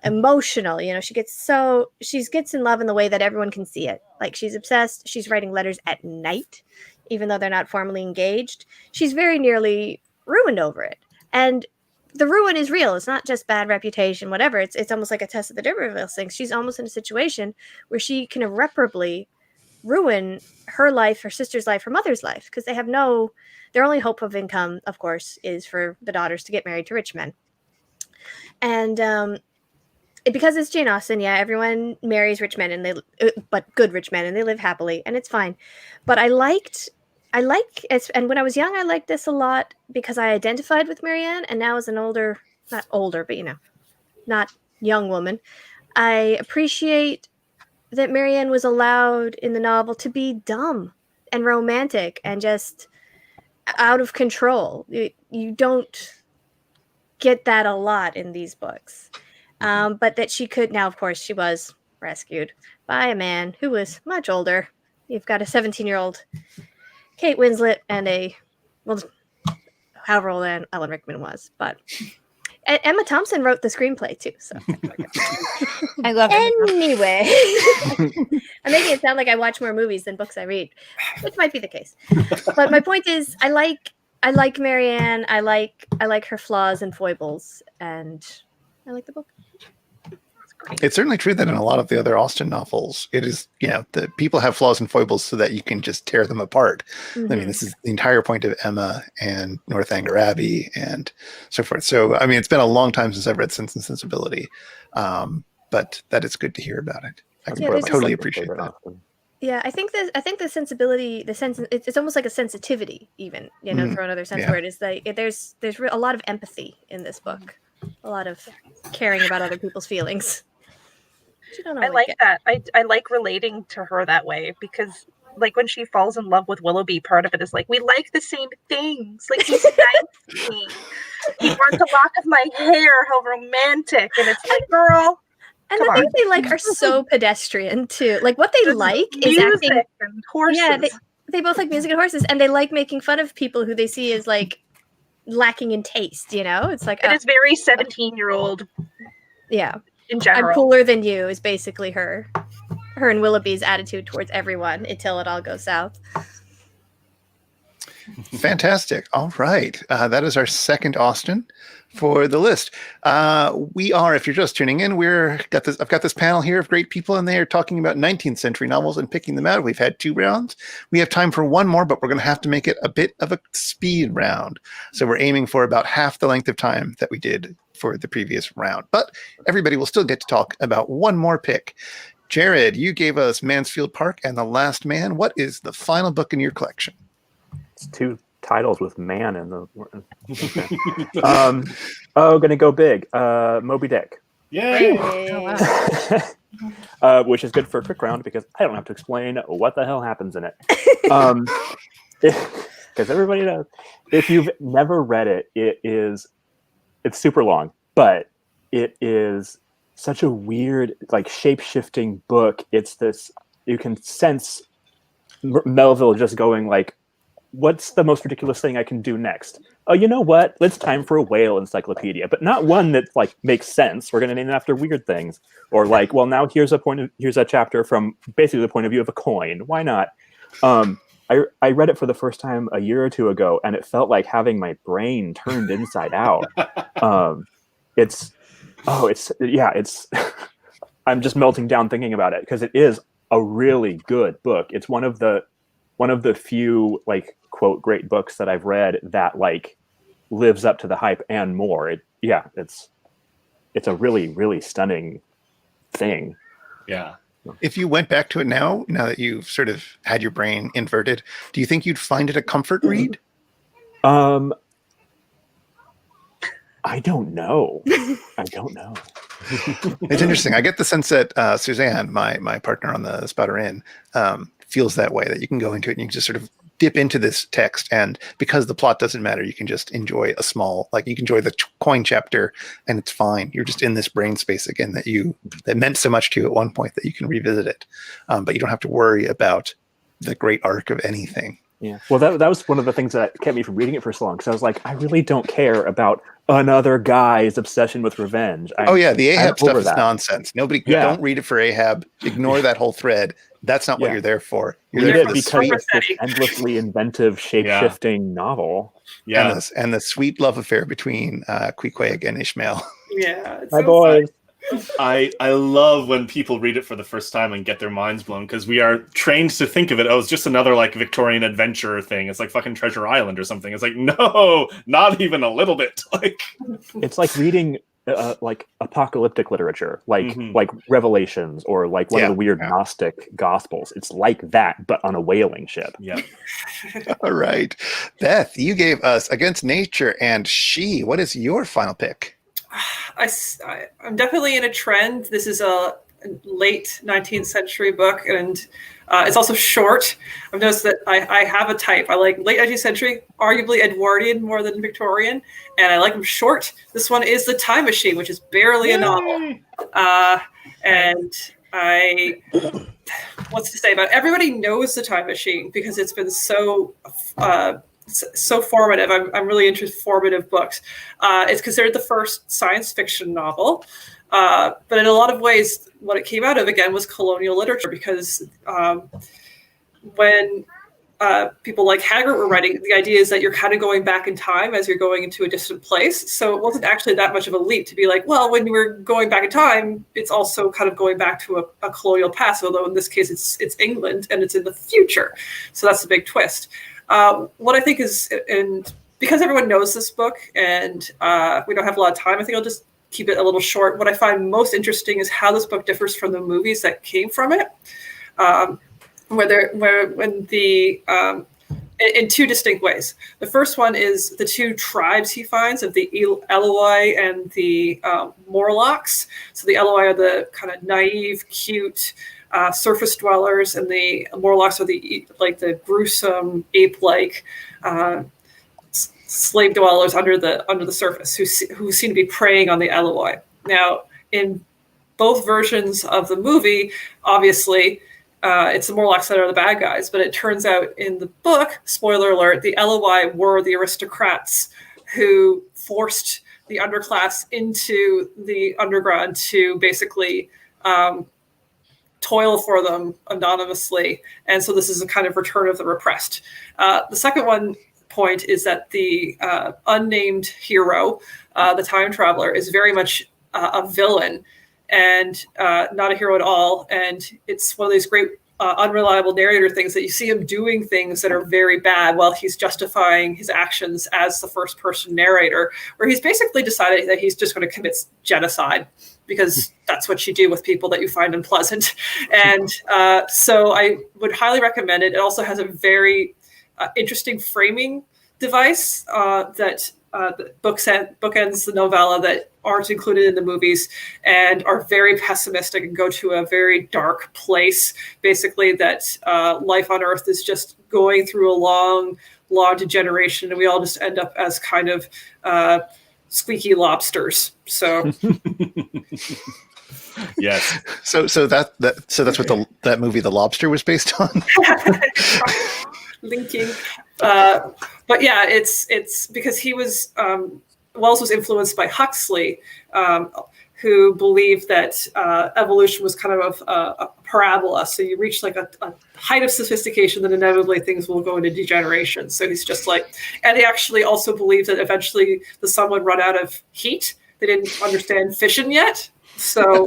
emotional, she gets in love in the way that everyone can see it. Like, she's obsessed. She's writing letters at night, even though they're not formally engaged. She's very nearly ruined over it. And the ruin is real. It's not just bad reputation, whatever. It's almost like a Tess of the D'Urberville thing. She's almost in a situation where she can irreparably ruin her life, her sister's life, her mother's life, because they have their only hope of income, of course, is for the daughters to get married to rich men. And because it's Jane Austen, yeah, everyone marries rich men but good rich men, and they live happily, and it's fine. But I like, and when I was young, I liked this a lot because I identified with Marianne, and now as an not older, but not young woman, I appreciate that Marianne was allowed in the novel to be dumb and romantic and just out of control. You don't get that a lot in these books. But that she could, now of course she was rescued by a man who was much older. You've got a 17-year-old Kate Winslet and however old Alan Rickman was. But Emma Thompson wrote the screenplay too. So I love it. Anyway, I'm making it sound like I watch more movies than books I read, which might be the case. But my point is, I like Marianne. I like her flaws and foibles, and I like the book. It's certainly true that in a lot of the other Austen novels, it is, the people have flaws and foibles so that you can just tear them apart. Mm-hmm. I mean, this is the entire point of Emma and Northanger Abbey and so forth. So, I mean, it's been a long time since I've read Sense and Sensibility, but that is good to hear about it. I totally appreciate that. Yeah, I think the sensibility, it's almost like a sensitivity, even, throw another sense word. Is like there's a lot of empathy in this book, a lot of caring about other people's feelings. I like that. I like relating to her that way, because like when she falls in love with Willoughby, part of it is like, we like the same things. Like, he's nice to me. He wants a lock of my hair. How romantic! And it's like, girl. And the things they like are so pedestrian too. Like, what they like is acting and horses. Yeah, they both like music and horses, and they like making fun of people who they see as like lacking in taste. It's like it is very 17-year-old. Yeah. In general, I'm cooler than you is basically her and Willoughby's attitude towards everyone until it all goes south. Fantastic. All right. That is our second Austen for the list. We are, if you're just tuning in, I've got this panel here of great people, and they are talking about 19th century novels and picking them out. We've had 2 rounds. We have time for one more, but we're going to have to make it a bit of a speed round. So we're aiming for about half the length of time that we did for the previous round. But everybody will still get to talk about one more pick. Jared, you gave us Mansfield Park and The Last Man. What is the final book in your collection? It's 2 titles with man in the. Okay. Gonna go big. Moby-Dick. Yay! Oh, wow. Which is good for a quick round because I don't have to explain what the hell happens in it. Because everybody knows. If you've never read it, it's super long, but it is such a weird, like, shape-shifting book. It's this, you can sense Melville just going like, what's the most ridiculous thing I can do next? Oh, you know what? It's time for a whale encyclopedia, but not one that like makes sense. We're going to name it after weird things, or like, well, now here's a chapter from basically the point of view of a coin. Why not? I read it for the first time a year or two ago, and it felt like having my brain turned inside out. I'm just melting down thinking about it because it is a really good book. It's one of the few, like, quote, great books that I've read that like lives up to the hype and more. It's a really, really stunning thing. Yeah. If you went back to it now that you've sort of had your brain inverted, do you think you'd find it a comfort read? I don't know. It's interesting. I get the sense that Suzanne, my partner on the Spouter Inn, feels that way, that you can go into it and you can just sort of dip into this text, and because the plot doesn't matter, you can just enjoy a small, like, you can enjoy the coin chapter and it's fine. You're just in this brain space again that meant so much to you at one point that you can revisit it, but you don't have to worry about the great arc of anything. Yeah. Well, that was one of the things that kept me from reading it for so long, because I was like, I really don't care about another guy's obsession with revenge. The Ahab stuff is nonsense. Don't read it for Ahab. Ignore that whole thread. That's not what you're there for. You're there because it's this endlessly inventive, shape-shifting novel. Yeah, and the sweet love affair between Queequeg and Ishmael. Yeah, my boys. I love when people read it for the first time and get their minds blown, because we are trained to think of it as just another like Victorian adventure thing. It's like fucking Treasure Island or something. It's like, no, not even a little bit. Like, it's like reading like apocalyptic literature, like Revelations, or like one of the weird Gnostic Gospels. It's like that, but on a whaling ship. Yeah. All right, Beth, you gave us Against Nature and She. What is your final pick? I'm definitely in a trend. This is a late 19th century book, and it's also short. I've noticed that I have a type. I like late 19th century, arguably Edwardian more than Victorian, and I like them short. This one is The Time Machine, which is barely a novel. And what's to say about it? Everybody knows The Time Machine because it's been so formative. I'm really into formative books. It's considered the first science fiction novel. But in a lot of ways, what it came out of, again, was colonial literature, because when people like Haggard were writing, the idea is that you're kind of going back in time as you're going into a distant place. So it wasn't actually that much of a leap to be like, well, when you were going back in time, it's also kind of going back to a colonial past, although in this case it's England and it's in the future. So that's the big twist. What I think is, and because everyone knows this book and we don't have a lot of time, I think I'll just keep it a little short. What I find most interesting is how this book differs from the movies that came from it, in two distinct ways. The first one is the two tribes he finds of the Eloi and the Morlocks. So the Eloi are the kind of naive, cute surface dwellers, and the Morlocks are the gruesome, ape-like slave dwellers under the surface who seem to be preying on the Eloi. Now, in both versions of the movie, obviously, it's the Morlocks that are the bad guys, but it turns out in the book, spoiler alert, the Eloi were the aristocrats who forced the underclass into the underground to basically toil for them anonymously. And so this is a kind of return of the repressed. The second point is that the unnamed hero, the time traveler, is very much a villain and not a hero at all. And it's one of these great unreliable narrator things, that you see him doing things that are very bad while he's justifying his actions as the first person narrator, where he's basically decided that he's just going to commit genocide because that's what you do with people that you find unpleasant. And so I would highly recommend it. It also has a very interesting framing device that bookends the novella that aren't included in the movies and are very pessimistic and go to a very dark place. Basically, that life on Earth is just going through a long degeneration, and we all just end up as kind of squeaky lobsters. So, yes. So that's what that movie The Lobster was based on. Linking. But yeah, it's because he was Wells was influenced by Huxley, who believed that evolution was kind of a parabola. So you reach like a height of sophistication, then inevitably things will go into degeneration. So he's just like, and he actually also believed that eventually the sun would run out of heat. They didn't understand fission yet. So,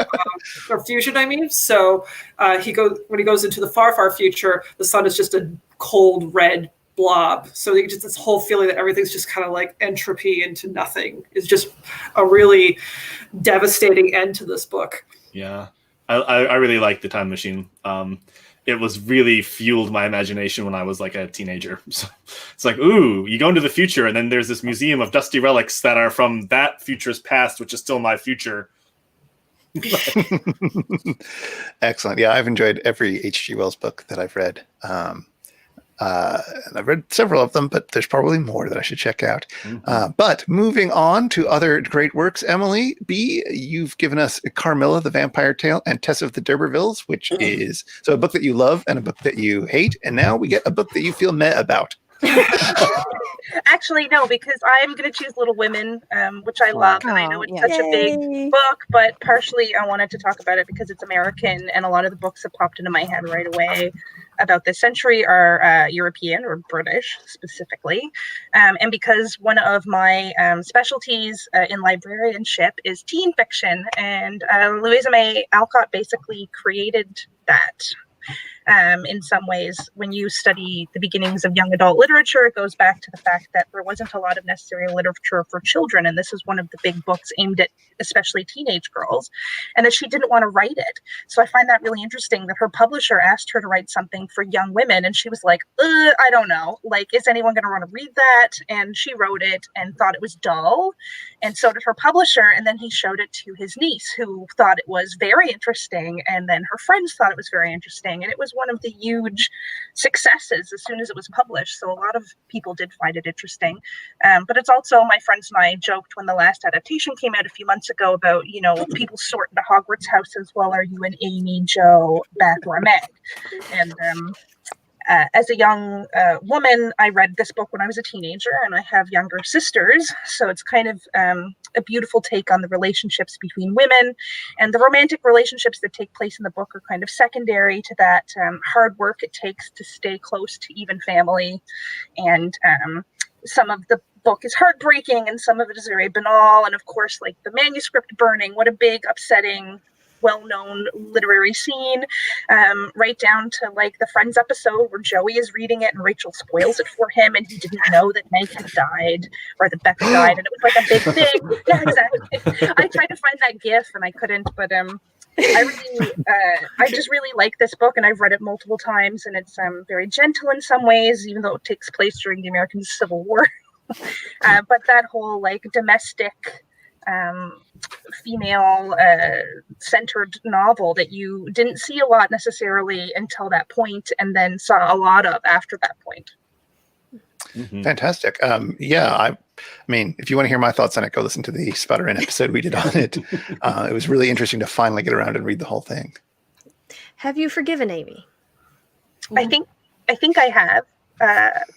or fusion, I mean. So when he goes into the far future, the sun is just a cold red blob. So you just this whole feeling that everything's just kind of like entropy into nothing is just a really devastating end to this book. Yeah, I really like the time machine. It was really fueled my imagination when I was like a teenager. So it's like, ooh, you go into the future, and then there's this museum of dusty relics that are from that future's past, which is still my future. Excellent. Yeah, I've enjoyed every H.G. Wells book that I've read. And I've read several of them, but there's probably more that I should check out. But moving on to other great works, Emily B., you've given us Carmilla, the Vampire Tale, and Tess of the D'Urbervilles, which is so a book that you love and a book that you hate. And now we get a book that you feel meh about. Actually, no, because I'm going to choose Little Women, which I love, and I know it's such a big book, but partially I wanted to talk about it because it's American, and a lot of the books that popped into my head right away about this century are European or British specifically, and because one of my specialties in librarianship is teen fiction, and Louisa May Alcott basically created that. In some ways, when you study the beginnings of young adult literature, it goes back to the fact that there wasn't a lot of necessary literature for children, and this is one of the big books aimed at especially teenage girls, and that she didn't want to write it. So I find that really interesting that her publisher asked her to write something for young women, and she was like, I don't know, like, is anyone going to want to read that? And she wrote it and thought it was dull, and so did her publisher, and then he showed it to his niece, who thought it was very interesting, and then her friends thought it was very interesting, and it was one of the huge successes as soon as it was published. So a lot of people did find it interesting. But it's also, my friends and I joked when the last adaptation came out a few months ago about, people sort into Hogwarts houses. Well, are you an Amy, Jo, Beth, or a Meg? And as a young woman, I read this book when I was a teenager, and I have younger sisters. So it's kind of a beautiful take on the relationships between women, and the romantic relationships that take place in the book are kind of secondary to that hard work it takes to stay close to even family. And some of the book is heartbreaking, and some of it is very banal. And of course, like the manuscript burning, what a big, upsetting, well-known literary scene, right down to like the Friends episode where Joey is reading it and Rachel spoils it for him, and he didn't know that Meg had died or that Beth died, and it was like a big thing. Yeah, exactly. I tried to find that GIF and I couldn't, but I just really like this book, and I've read it multiple times, and it's very gentle in some ways, even though it takes place during the American Civil War. But that whole like domestic female centered novel that you didn't see a lot necessarily until that point, and then saw a lot of after that point. Fantastic. I mean, if you want to hear my thoughts on it, go listen to the Sputter-In episode we did on it. It was really interesting to finally get around and read the whole thing. Have you forgiven Amy? I think I have.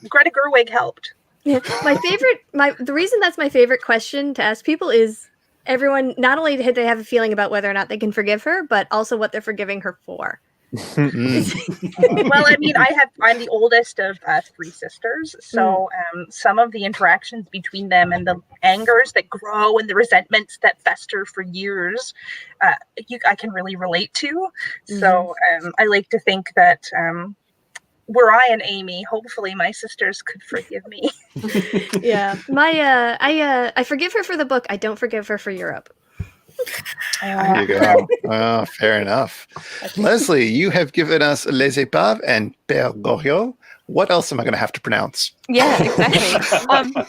Greta Gerwig helped. Yeah, the reason that's my favorite question to ask people is everyone, not only did they have a feeling about whether or not they can forgive her, but also what they're forgiving her for. Well, I mean, I'm the oldest of 3 sisters, so some of the interactions between them and the angers that grow and the resentments that fester for years, I can really relate to. So I like to think that were I an Amy, hopefully my sisters could forgive me. Yeah, I forgive her for the book. I don't forgive her for Europe. There you go. Oh, fair enough. Lesley, you have given us Les Épaves and Bergeaud. What else am I going to have to pronounce? Yeah, exactly.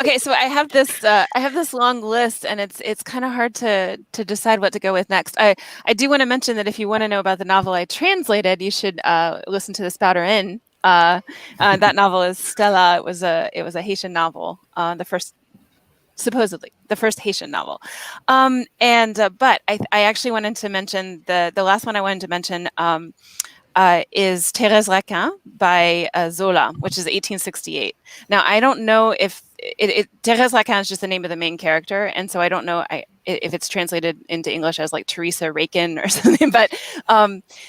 Okay, so I have this long list, and it's kind of hard to decide what to go with next. I do want to mention that if you want to know about the novel I translated, you should listen to the Spouter Inn. That novel is Stella. It was a Haitian novel, supposedly the first Haitian novel. But I actually wanted to mention the last one I wanted to mention is Thérèse Raquin by Zola, which is 1868. Now, I don't know if Thérèse Raquin is just the name of the main character, and so I don't know if it's translated into English as like Teresa Rakin or something. But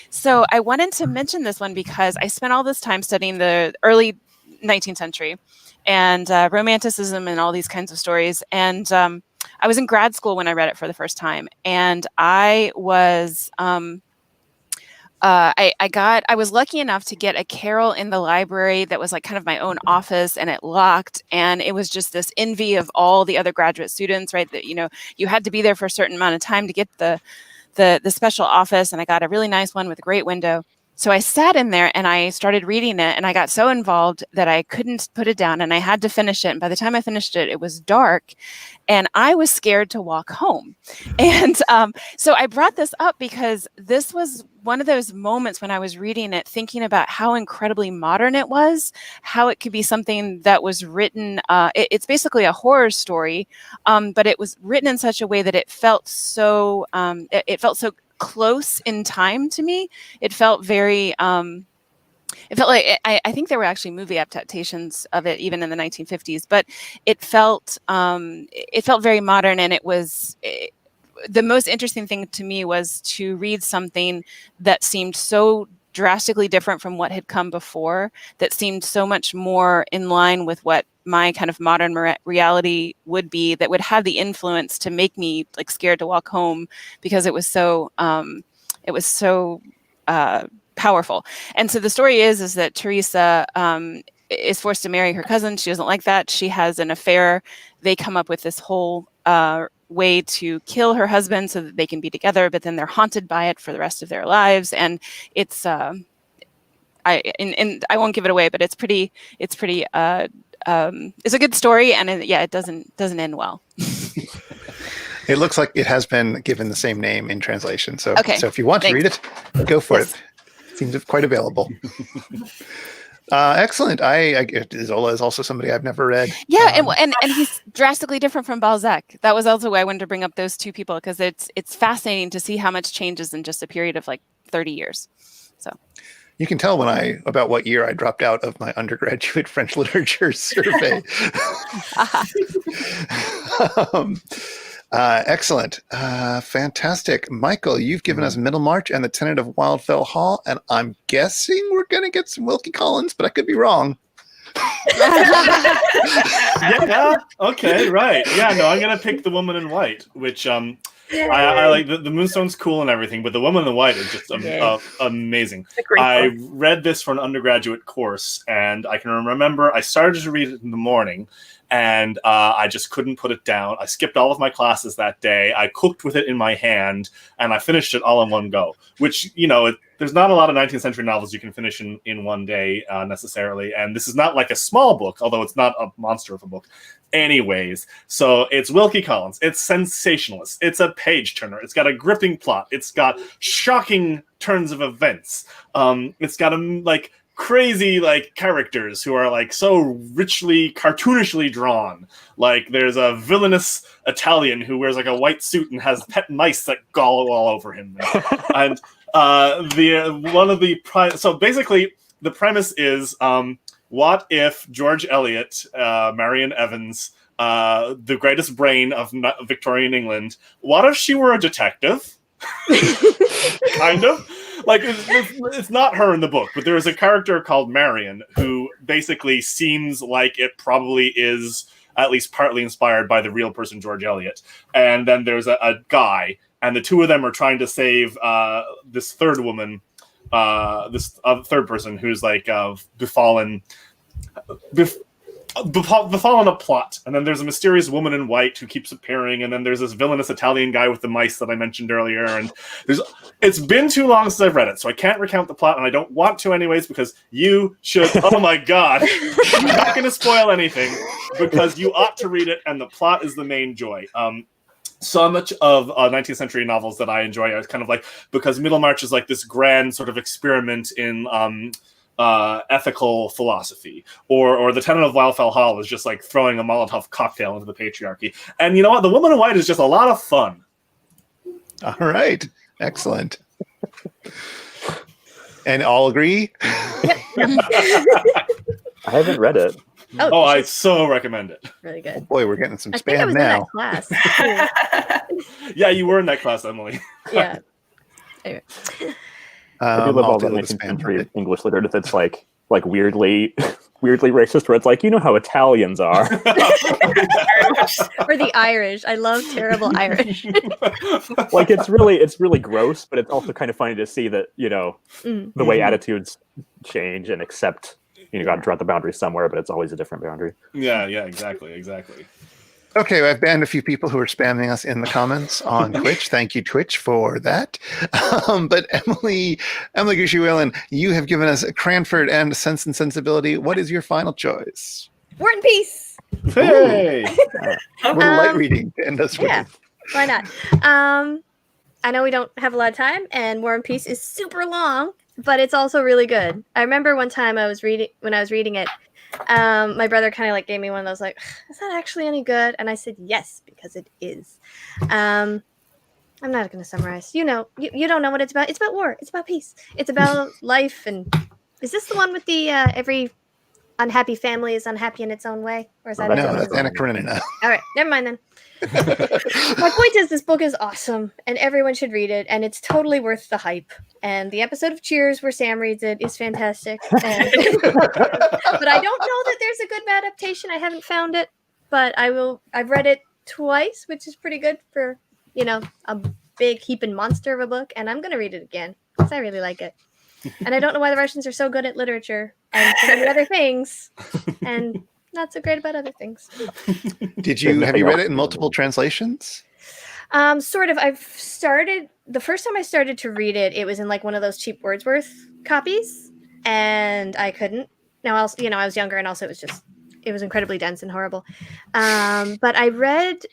so I wanted to mention this one because I spent all this time studying the early 19th century and romanticism and all these kinds of stories. And I was in grad school when I read it for the first time, and I was I was lucky enough to get a carrel in the library that was like kind of my own office, and it locked, and it was just this envy of all the other graduate students, right? That you had to be there for a certain amount of time to get the special office, and I got a really nice one with a great window. So I sat in there and I started reading it, and I got so involved that I couldn't put it down, and I had to finish it. And by the time I finished it, it was dark, and I was scared to walk home. And so I brought this up because this was one of those moments when I was reading it, thinking about how incredibly modern it was, how it could be something that was written. It's basically a horror story, but it was written in such a way that it felt so close in time to me. It felt very it felt like I think there were actually movie adaptations of it even in the 1950s, but it felt very modern, and the most interesting thing to me was to read something that seemed so drastically different from what had come before, that seemed so much more in line with what my kind of modern reality would be, that would have the influence to make me like scared to walk home because it was so powerful. And so the story is that Teresa is forced to marry her cousin. She doesn't like that. She has an affair. They come up with this whole way to kill her husband so that they can be together, but then they're haunted by it for the rest of their lives. And it's I won't give it away, but it's it's a good story, and it doesn't end well. It looks like it has been given the same name in translation. So, okay. So if you want to read it, go for it. Seems quite available. Excellent. Zola is also somebody I've never read. Yeah, and he's drastically different from Balzac. That was also why I wanted to bring up those two people, because it's fascinating to see how much changes in just a period of like 30 years. So you can tell about what year I dropped out of my undergraduate French literature survey. Excellent. Fantastic. Michael, you've given us Middlemarch and the Tenant of Wildfell Hall, and I'm guessing we're going to get some Wilkie Collins, but I could be wrong. Yeah. Okay. Right. Yeah. No, I'm going to pick The Woman in White, which I like. The Moonstone's cool and everything, but The Woman in White is just amazing. I read this for an undergraduate course, and I can remember I started to read it in the morning, and I just couldn't put it down. I skipped all of my classes that day. I cooked with it in my hand, and I finished it all in one go, which, there's not a lot of 19th century novels you can finish in one day necessarily. And this is not like a small book, although it's not a monster of a book. Anyways, so it's Wilkie Collins. It's sensationalist. It's a page turner. It's got a gripping plot. It's got shocking turns of events. It's got crazy characters who are so richly cartoonishly drawn. Like there's a villainous Italian who wears a white suit and has pet mice that gall all over him. And so basically the premise is what if George Eliot, Marion Evans, the greatest brain of Victorian England, what if she were a detective? Kind of. Like, it's not her in the book, but there is a character called Marion who basically seems like it probably is at least partly inspired by the real person George Eliot. And then there's a guy, and the two of them are trying to save this third woman, this third person who's like befallen a plot. And then there's a mysterious woman in white who keeps appearing, and then there's this villainous Italian guy with the mice that I mentioned earlier. And it's been too long since I've read it, so I can't recount the plot, and I don't want to anyways, because you should. Oh my god. I'm not going to spoil anything, because you ought to read it, and the plot is the main joy. So much of 19th century novels that I enjoy are kind of like, because Middlemarch is like this grand sort of experiment in ethical philosophy, or the Tenant of Wildfell Hall is just like throwing a Molotov cocktail into the patriarchy. And you know what? The Woman in White is just a lot of fun. All right. Excellent. And all agree? I haven't read it. Oh, I so recommend it. Really good. Boy, we're getting some I think I spam was now. in that class. Yeah, you were in that class, Emily. Yeah. Anyway. I do love I'll all the deal with 19th the spam century bit. English literature that's like weirdly racist, where it's like, you know how Italians are. Or the Irish. I love terrible Irish. Like it's really gross, but it's also kind of funny to see that, you know, the way attitudes change and accept, you know, got to draw the boundary somewhere, but it's always a different boundary. Yeah, exactly. Okay, I've banned a few people who are spamming us in the comments on Twitch. Thank you, Twitch, for that. But Emily Gushue, Whalen, you have given us Cranford and Sense and Sensibility. What is your final choice? War and Peace. Hey! A little light reading to end us with. Yeah, why not? I know we don't have a lot of time, and War and Peace is super long, but it's also really good. I remember one time when I was reading it, my brother kind of like gave me one of those like, is that actually any good? And I said yes, because it is. I'm not going to summarize. You know, you don't know what it's about. It's about war. It's about peace. It's about life. And is this the one with the every unhappy family is unhappy in its own way? Or is that No, that's Anna Karenina. All right, never mind then. My point is, this book is awesome, and everyone should read it, and it's totally worth the hype. And the episode of Cheers where Sam reads it is fantastic. But I don't know that there's a good adaptation. I haven't found it, but I've read it twice, which is pretty good for, you know, a big heaping monster of a book, and I'm going to read it again because I really like it. And I don't know why the Russians are so good at literature and so many other things, and not so great about other things. Have you read it in multiple translations? Sort of. The first time I started to read it, it was in like one of those cheap Wordsworth copies, and I couldn't. Now, I was younger, and also it was incredibly dense and horrible. But I read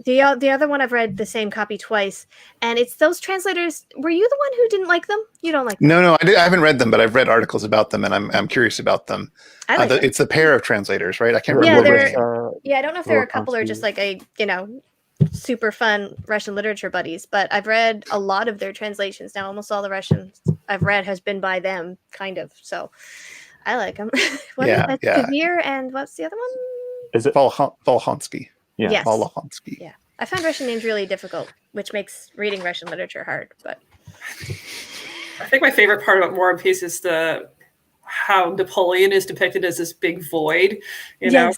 the other one. I've read the same copy twice, and it's those translators. Were you the one who didn't like them? You don't like them? No, I haven't read them, but I've read articles about them, and I'm curious about them. I like them. It's the pair of translators, right? I can't Yeah, remember. I don't know if there are a couple or just like a, you know, super fun Russian literature buddies, but I've read a lot of their translations now. Almost all the Russians I've read has been by them, kind of. So I like them. Kavir, and what's the other one? Is it Volhonsky? Yeah. Yes. Volhonsky. Yeah. I found Russian names really difficult, which makes reading Russian literature hard. But I think my favorite part about War and Peace is how Napoleon is depicted as this big void, you know,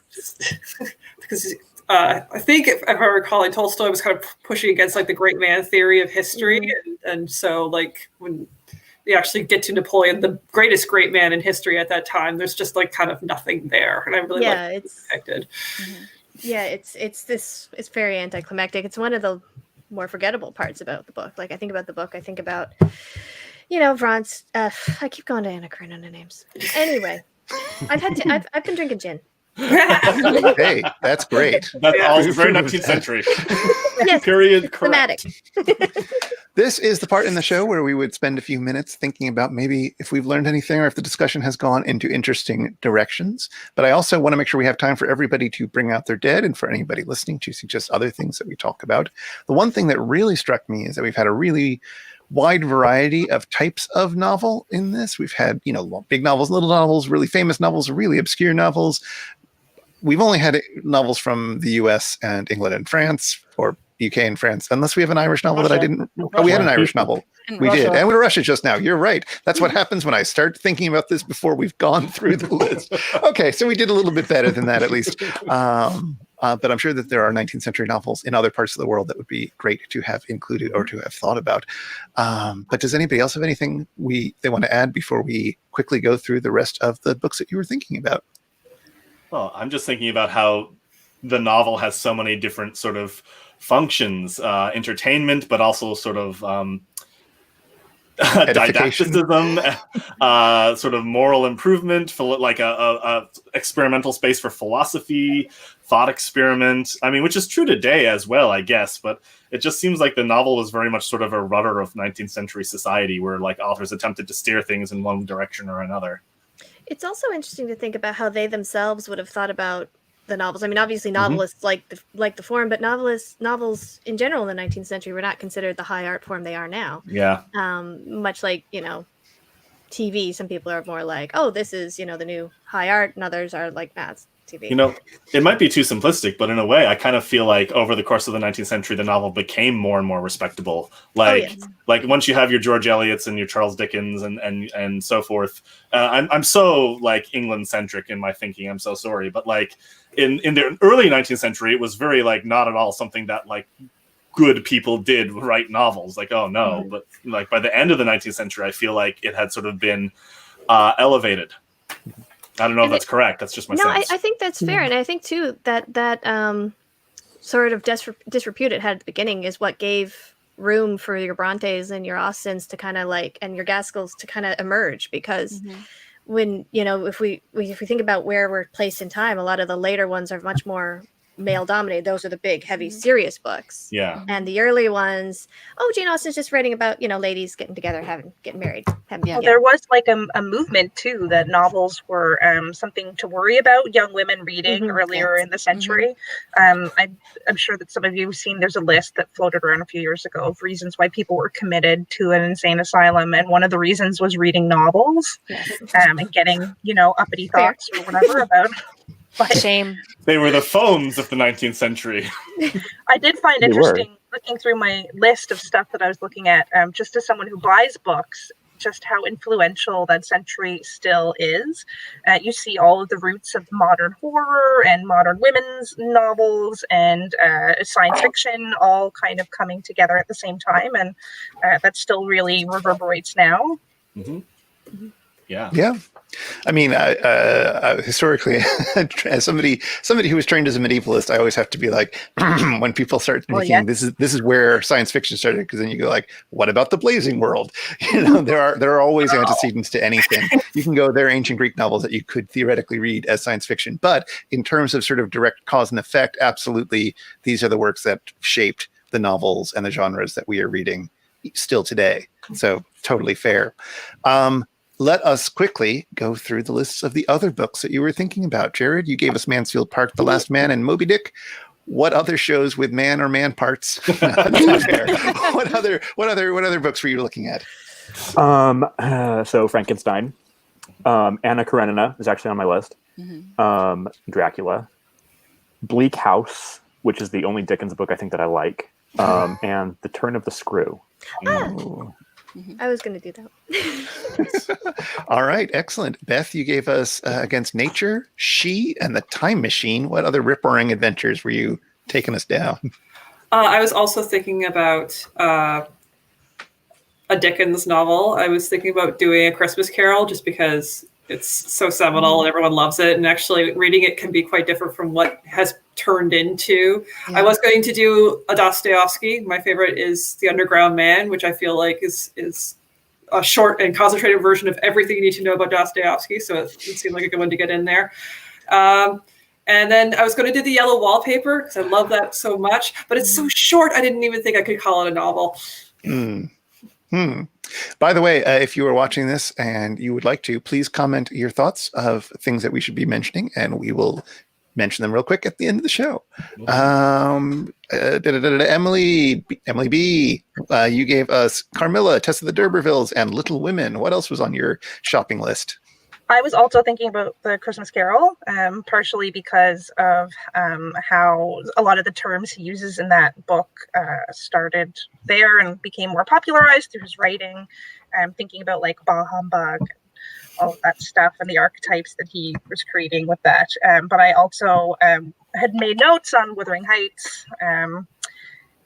because I think if I recall, Tolstoy was kind of pushing against like the great man theory of history, and so like when you actually get to Napoleon, the greatest great man in history at that time, there's just like kind of nothing there, and I really like it's depicted. Yeah, it's very anticlimactic. It's one of the more forgettable parts about the book. Like I think about the book, I think about, you know, Franz. I keep going to Anna Karenina names. Anyway, I've been drinking gin. Hey, that's great. That's all very 19th century. Yes, Period. Correct. thematic. This is the part in the show where we would spend a few minutes thinking about maybe if we've learned anything or if the discussion has gone into interesting directions. But I also want to make sure we have time for everybody to bring out their dead and for anybody listening to suggest other things that we talk about. The one thing that really struck me is that we've had a really wide variety of types of novel in this. We've had, you know, big novels, little novels, really famous novels, really obscure novels. We've only had novels from the US and England and France, or UK and France, unless we have an Irish novel that I Russia. didn't. Oh, we had an Irish novel. And We did. Russia. And we Russia just now. You're right. That's what happens when I start thinking about this before we've gone through the list. Okay, so we did a little bit better than that, at least. But I'm sure that there are 19th century novels in other parts of the world that would be great to have included or to have thought about. But does anybody else have anything they want to add before we quickly go through the rest of the books that you were thinking about? Well, I'm just thinking about how the novel has so many different sort of functions, entertainment, but also sort of didacticism, sort of moral improvement, like a experimental space for philosophy, thought experiment. I mean, which is true today as well, I guess. But it just seems like the novel was very much sort of a rudder of 19th century society, where like authors attempted to steer things in one direction or another. It's also interesting to think about how they themselves would have thought about the novels. I mean, obviously novelists like the form, but novels in general in the 19th century were not considered the high art form they are now. Yeah. Much like, TV, some people are more like, oh, this is, the new high art, and others are like, nah, it's TV. It might be too simplistic, but in a way, I kind of feel like over the course of the 19th century, the novel became more and more respectable. Like once you have your George Eliots and your Charles Dickens and so forth, I'm so like England centric in my thinking. I'm so sorry, but like in the early 19th century, it was very like not at all something that like good people did write novels. Like, oh no, but like by the end of the 19th century, I feel like it had sort of been elevated. I don't know if that's correct. That's just my sense. I think that's fair. And I think, too, that sort of disrepute it had at the beginning is what gave room for your Brontes and your Austens to kind of like, and your Gaskells to kind of emerge. Because when, if we think about where we're placed in time, a lot of the later ones are much more male dominated. Those are the big, heavy, serious books. Yeah. And the early ones, Jane Austen's just writing about, ladies getting together, getting married. Well, there was like a movement too that novels were something to worry about young women reading earlier in the century. I'm sure that some of you have seen there's a list that floated around a few years ago of reasons why people were committed to an insane asylum, and one of the reasons was reading novels and getting uppity thoughts or whatever about. Shame. They were the phones of the 19th century. I did find interesting looking through my list of stuff that I was looking at, just as someone who buys books, just how influential that century still is. You see all of the roots of modern horror and modern women's novels and science fiction all kind of coming together at the same time. And that still really reverberates now. Yeah. Yeah. I mean, historically, as somebody who was trained as a medievalist, I always have to be like, when people start thinking this is where science fiction started, because then you go like, what about the Blazing World? There are always antecedents to anything. You can go, there are ancient Greek novels that you could theoretically read as science fiction, but in terms of sort of direct cause and effect, absolutely, these are the works that shaped the novels and the genres that we are reading still today. So totally fair. Let us quickly go through the lists of the other books that you were thinking about. Jared, you gave us Mansfield Park, The Last Man, and Moby-Dick. What other shows with man or man parts? What other books were you looking at? So Frankenstein, Anna Karenina is actually on my list. Dracula, Bleak House, which is the only Dickens book I think that I like, and The Turn of the Screw. I was going to do that. All right, excellent. Beth, you gave us Against Nature, She, and The Time Machine. What other rip-roaring adventures were you taking us down? I was also thinking about a Dickens novel. I was thinking about doing A Christmas Carol just because it's so seminal and everyone loves it. And actually reading it can be quite different from what has turned into. I was going to do a Dostoevsky. My favorite is The Underground Man, which I feel like is a short and concentrated version of everything you need to know about Dostoevsky. So it seemed like a good one to get in there. And then I was going to do The Yellow Wallpaper because I love that so much, but it's so short. I didn't even think I could call it a novel. By the way, if you are watching this and you would like to, please comment your thoughts of things that we should be mentioning, and we will mention them real quick at the end of the show. Emily B, you gave us Carmilla, Tess of the D'Urbervilles, and Little Women. What else was on your shopping list? I was also thinking about the Christmas Carol, partially because of how a lot of the terms he uses in that book started there and became more popularized through his writing. Thinking about like bah humbug, all that stuff, and the archetypes that he was creating with that. But I also had made notes on Wuthering Heights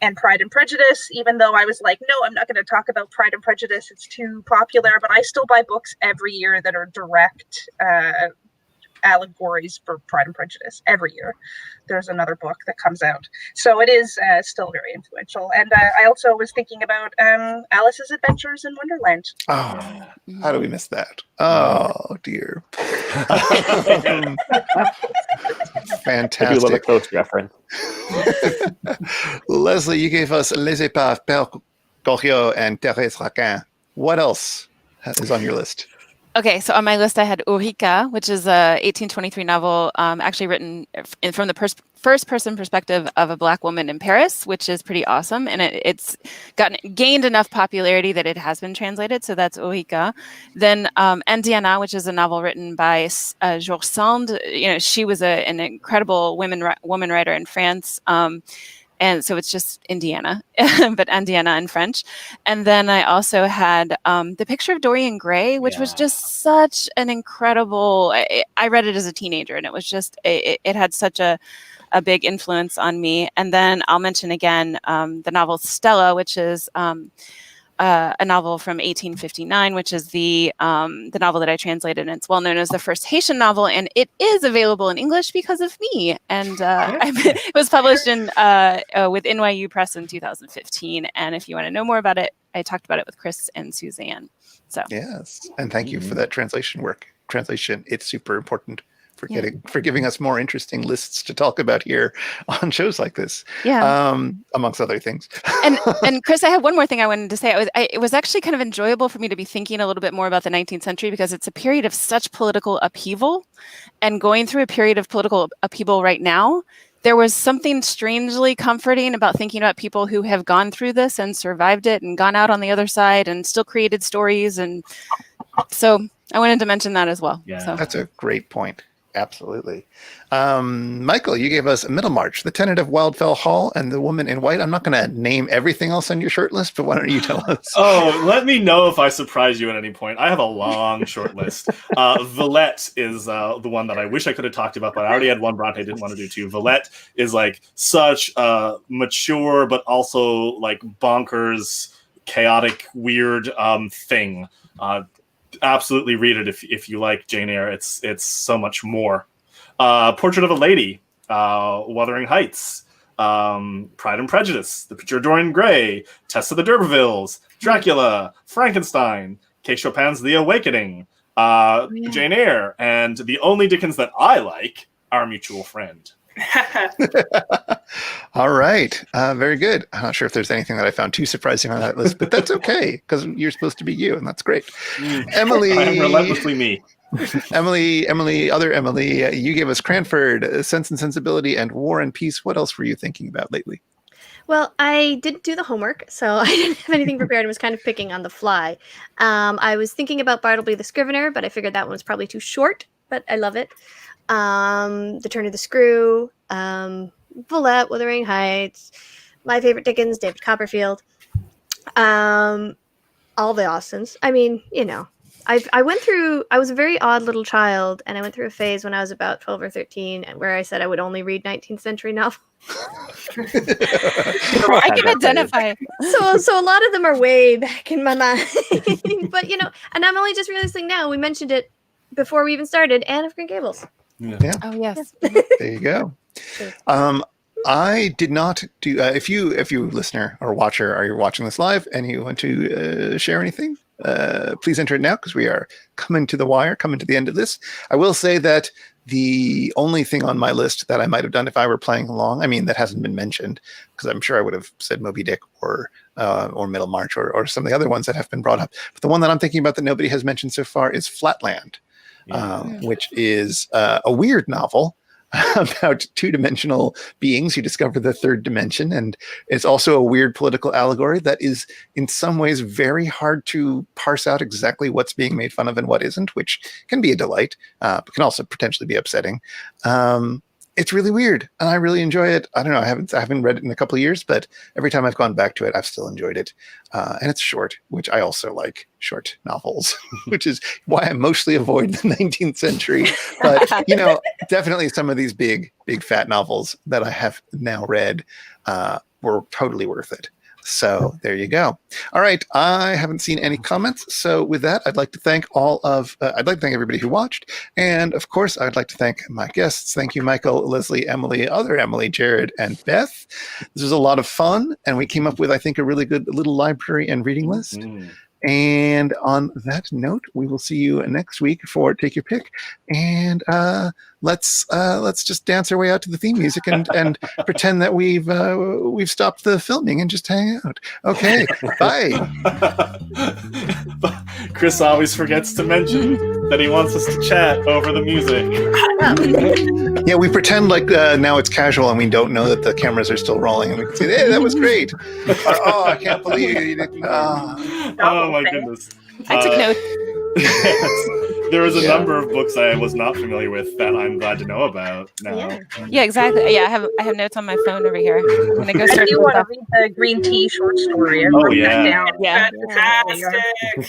and Pride and Prejudice, even though I was like, no, I'm not going to talk about Pride and Prejudice. It's too popular. But I still buy books every year that are direct allegories for Pride and Prejudice. Every year there's another book that comes out. So it is still very influential. And I also was thinking about Alice's Adventures in Wonderland. Oh, how do we miss that? Oh, dear. Fantastic. I do love a close reference. Lesley, you gave us Les Épaves, Bergeaud, and Thérèse Raquin. What else is on your list? Okay, so on my list I had Ulrica, which is a 1823 novel actually written from the first-person perspective of a Black woman in Paris, which is pretty awesome. And it's gained enough popularity that it has been translated, so that's Ulrica. Then Indiana, which is a novel written by Joris-Karl. She was an incredible woman writer in France. And so it's just Indiana, but Indiana in French. And then I also had The Picture of Dorian Gray, which was just such an incredible, I read it as a teenager, and it was just, it had such a big influence on me. And then I'll mention again the novel Stella, which is a novel from 1859, which is the novel that I translated, and it's well known as the first Haitian novel, and it is available in English because of me. And it was published in with NYU Press in 2015. And if you want to know more about it, I talked about it with Chris and Suzanne. So yes, and thank you for that translation. It's super important for giving us more interesting lists to talk about here on shows like this. Amongst other things. and Chris, I have one more thing I wanted to say. It was actually kind of enjoyable for me to be thinking a little bit more about the 19th century, because it's a period of such political upheaval, and going through a period of political upheaval right now, there was something strangely comforting about thinking about people who have gone through this and survived it and gone out on the other side and still created stories. And so I wanted to mention that as well. Yeah, so. That's a great point. Absolutely. Michael, you gave us Middlemarch, The Tenant of Wildfell Hall, and The Woman in White. I'm not going to name everything else on your short list, but why don't you tell us? Oh, let me know if I surprise you at any point. I have a long short list. Villette is the one that I wish I could have talked about, but I already had one Bronte I didn't want to do two. Villette is like such a mature, but also like bonkers, chaotic, weird thing. Absolutely read it if you like Jane Eyre. It's so much more. Portrait of a Lady, Wuthering Heights, Pride and Prejudice, The Picture of Dorian Gray, Tess of the D'Urbervilles, Dracula, Frankenstein, K. Chopin's The Awakening, Jane Eyre, and the only Dickens that I like, Our Mutual Friend. All right. Very good. I'm not sure if there's anything that I found too surprising on that list, but that's okay, because you're supposed to be you, and that's great. Emily. I'm relentlessly me. Emily, you gave us Cranford, Sense and Sensibility, and War and Peace. What else were you thinking about lately? Well, I didn't do the homework, so I didn't have anything prepared. I was kind of picking on the fly. I was thinking about Bartleby the Scrivener, but I figured that one was probably too short, but I love it. The Turn of the Screw, Villette, Wuthering Heights, my favorite Dickens, David Copperfield, all the Austens. I mean, I was a very odd little child, and I went through a phase when I was about 12 or 13 where I said I would only read 19th century novels. I can identify. So a lot of them are way back in my mind. But, and I'm only just realizing now, we mentioned it before we even started, Anne of Green Gables. Yeah. Oh, yes. There you go. I did not do. If you listener or watcher are you watching this live and you want to share anything, please enter it now, because we are coming to the wire, coming to the end of this. I will say that the only thing on my list that I might have done if I were playing along, that hasn't been mentioned, because I'm sure I would have said Moby-Dick or Middlemarch or some of the other ones that have been brought up. But the one that I'm thinking about that nobody has mentioned so far is Flatland. Which is a weird novel about two-dimensional beings who discover the third dimension, and it's also a weird political allegory that is in some ways very hard to parse out exactly what's being made fun of and what isn't, which can be a delight, but can also potentially be upsetting. It's really weird, and I really enjoy it. I don't know, I haven't read it in a couple of years, but every time I've gone back to it, I've still enjoyed it. And it's short, which I also like short novels, which is why I mostly avoid the 19th century. But, definitely some of these big fat novels that I have now read were totally worth it. So there you go. All right. I haven't seen any comments. So with that, I'd like to thank everybody who watched. And of course, I'd like to thank my guests. Thank you, Michael, Lesley, Emily, other Emily, Jared, and Beth. This was a lot of fun. And we came up with, I think, a really good little library and reading list. And on that note, we will see you next week for Take Your Pick. And let's just dance our way out to the theme music and pretend that we've stopped the filming and just hang out. Okay, bye. Chris always forgets to mention that he wants us to chat over the music. Yeah, we pretend like now it's casual and we don't know that the cameras are still rolling, and we can say, "Hey, that was great." Or, "Oh, I can't believe you didn't." Oh my goodness! I took notes. There was a number of books I was not familiar with that I'm glad to know about now. Yeah, exactly. Yeah, I have notes on my phone over here. I'm gonna go I search do them want to up. read the green tea short story. I Oh, wrote yeah. that down. Yeah. Fantastic.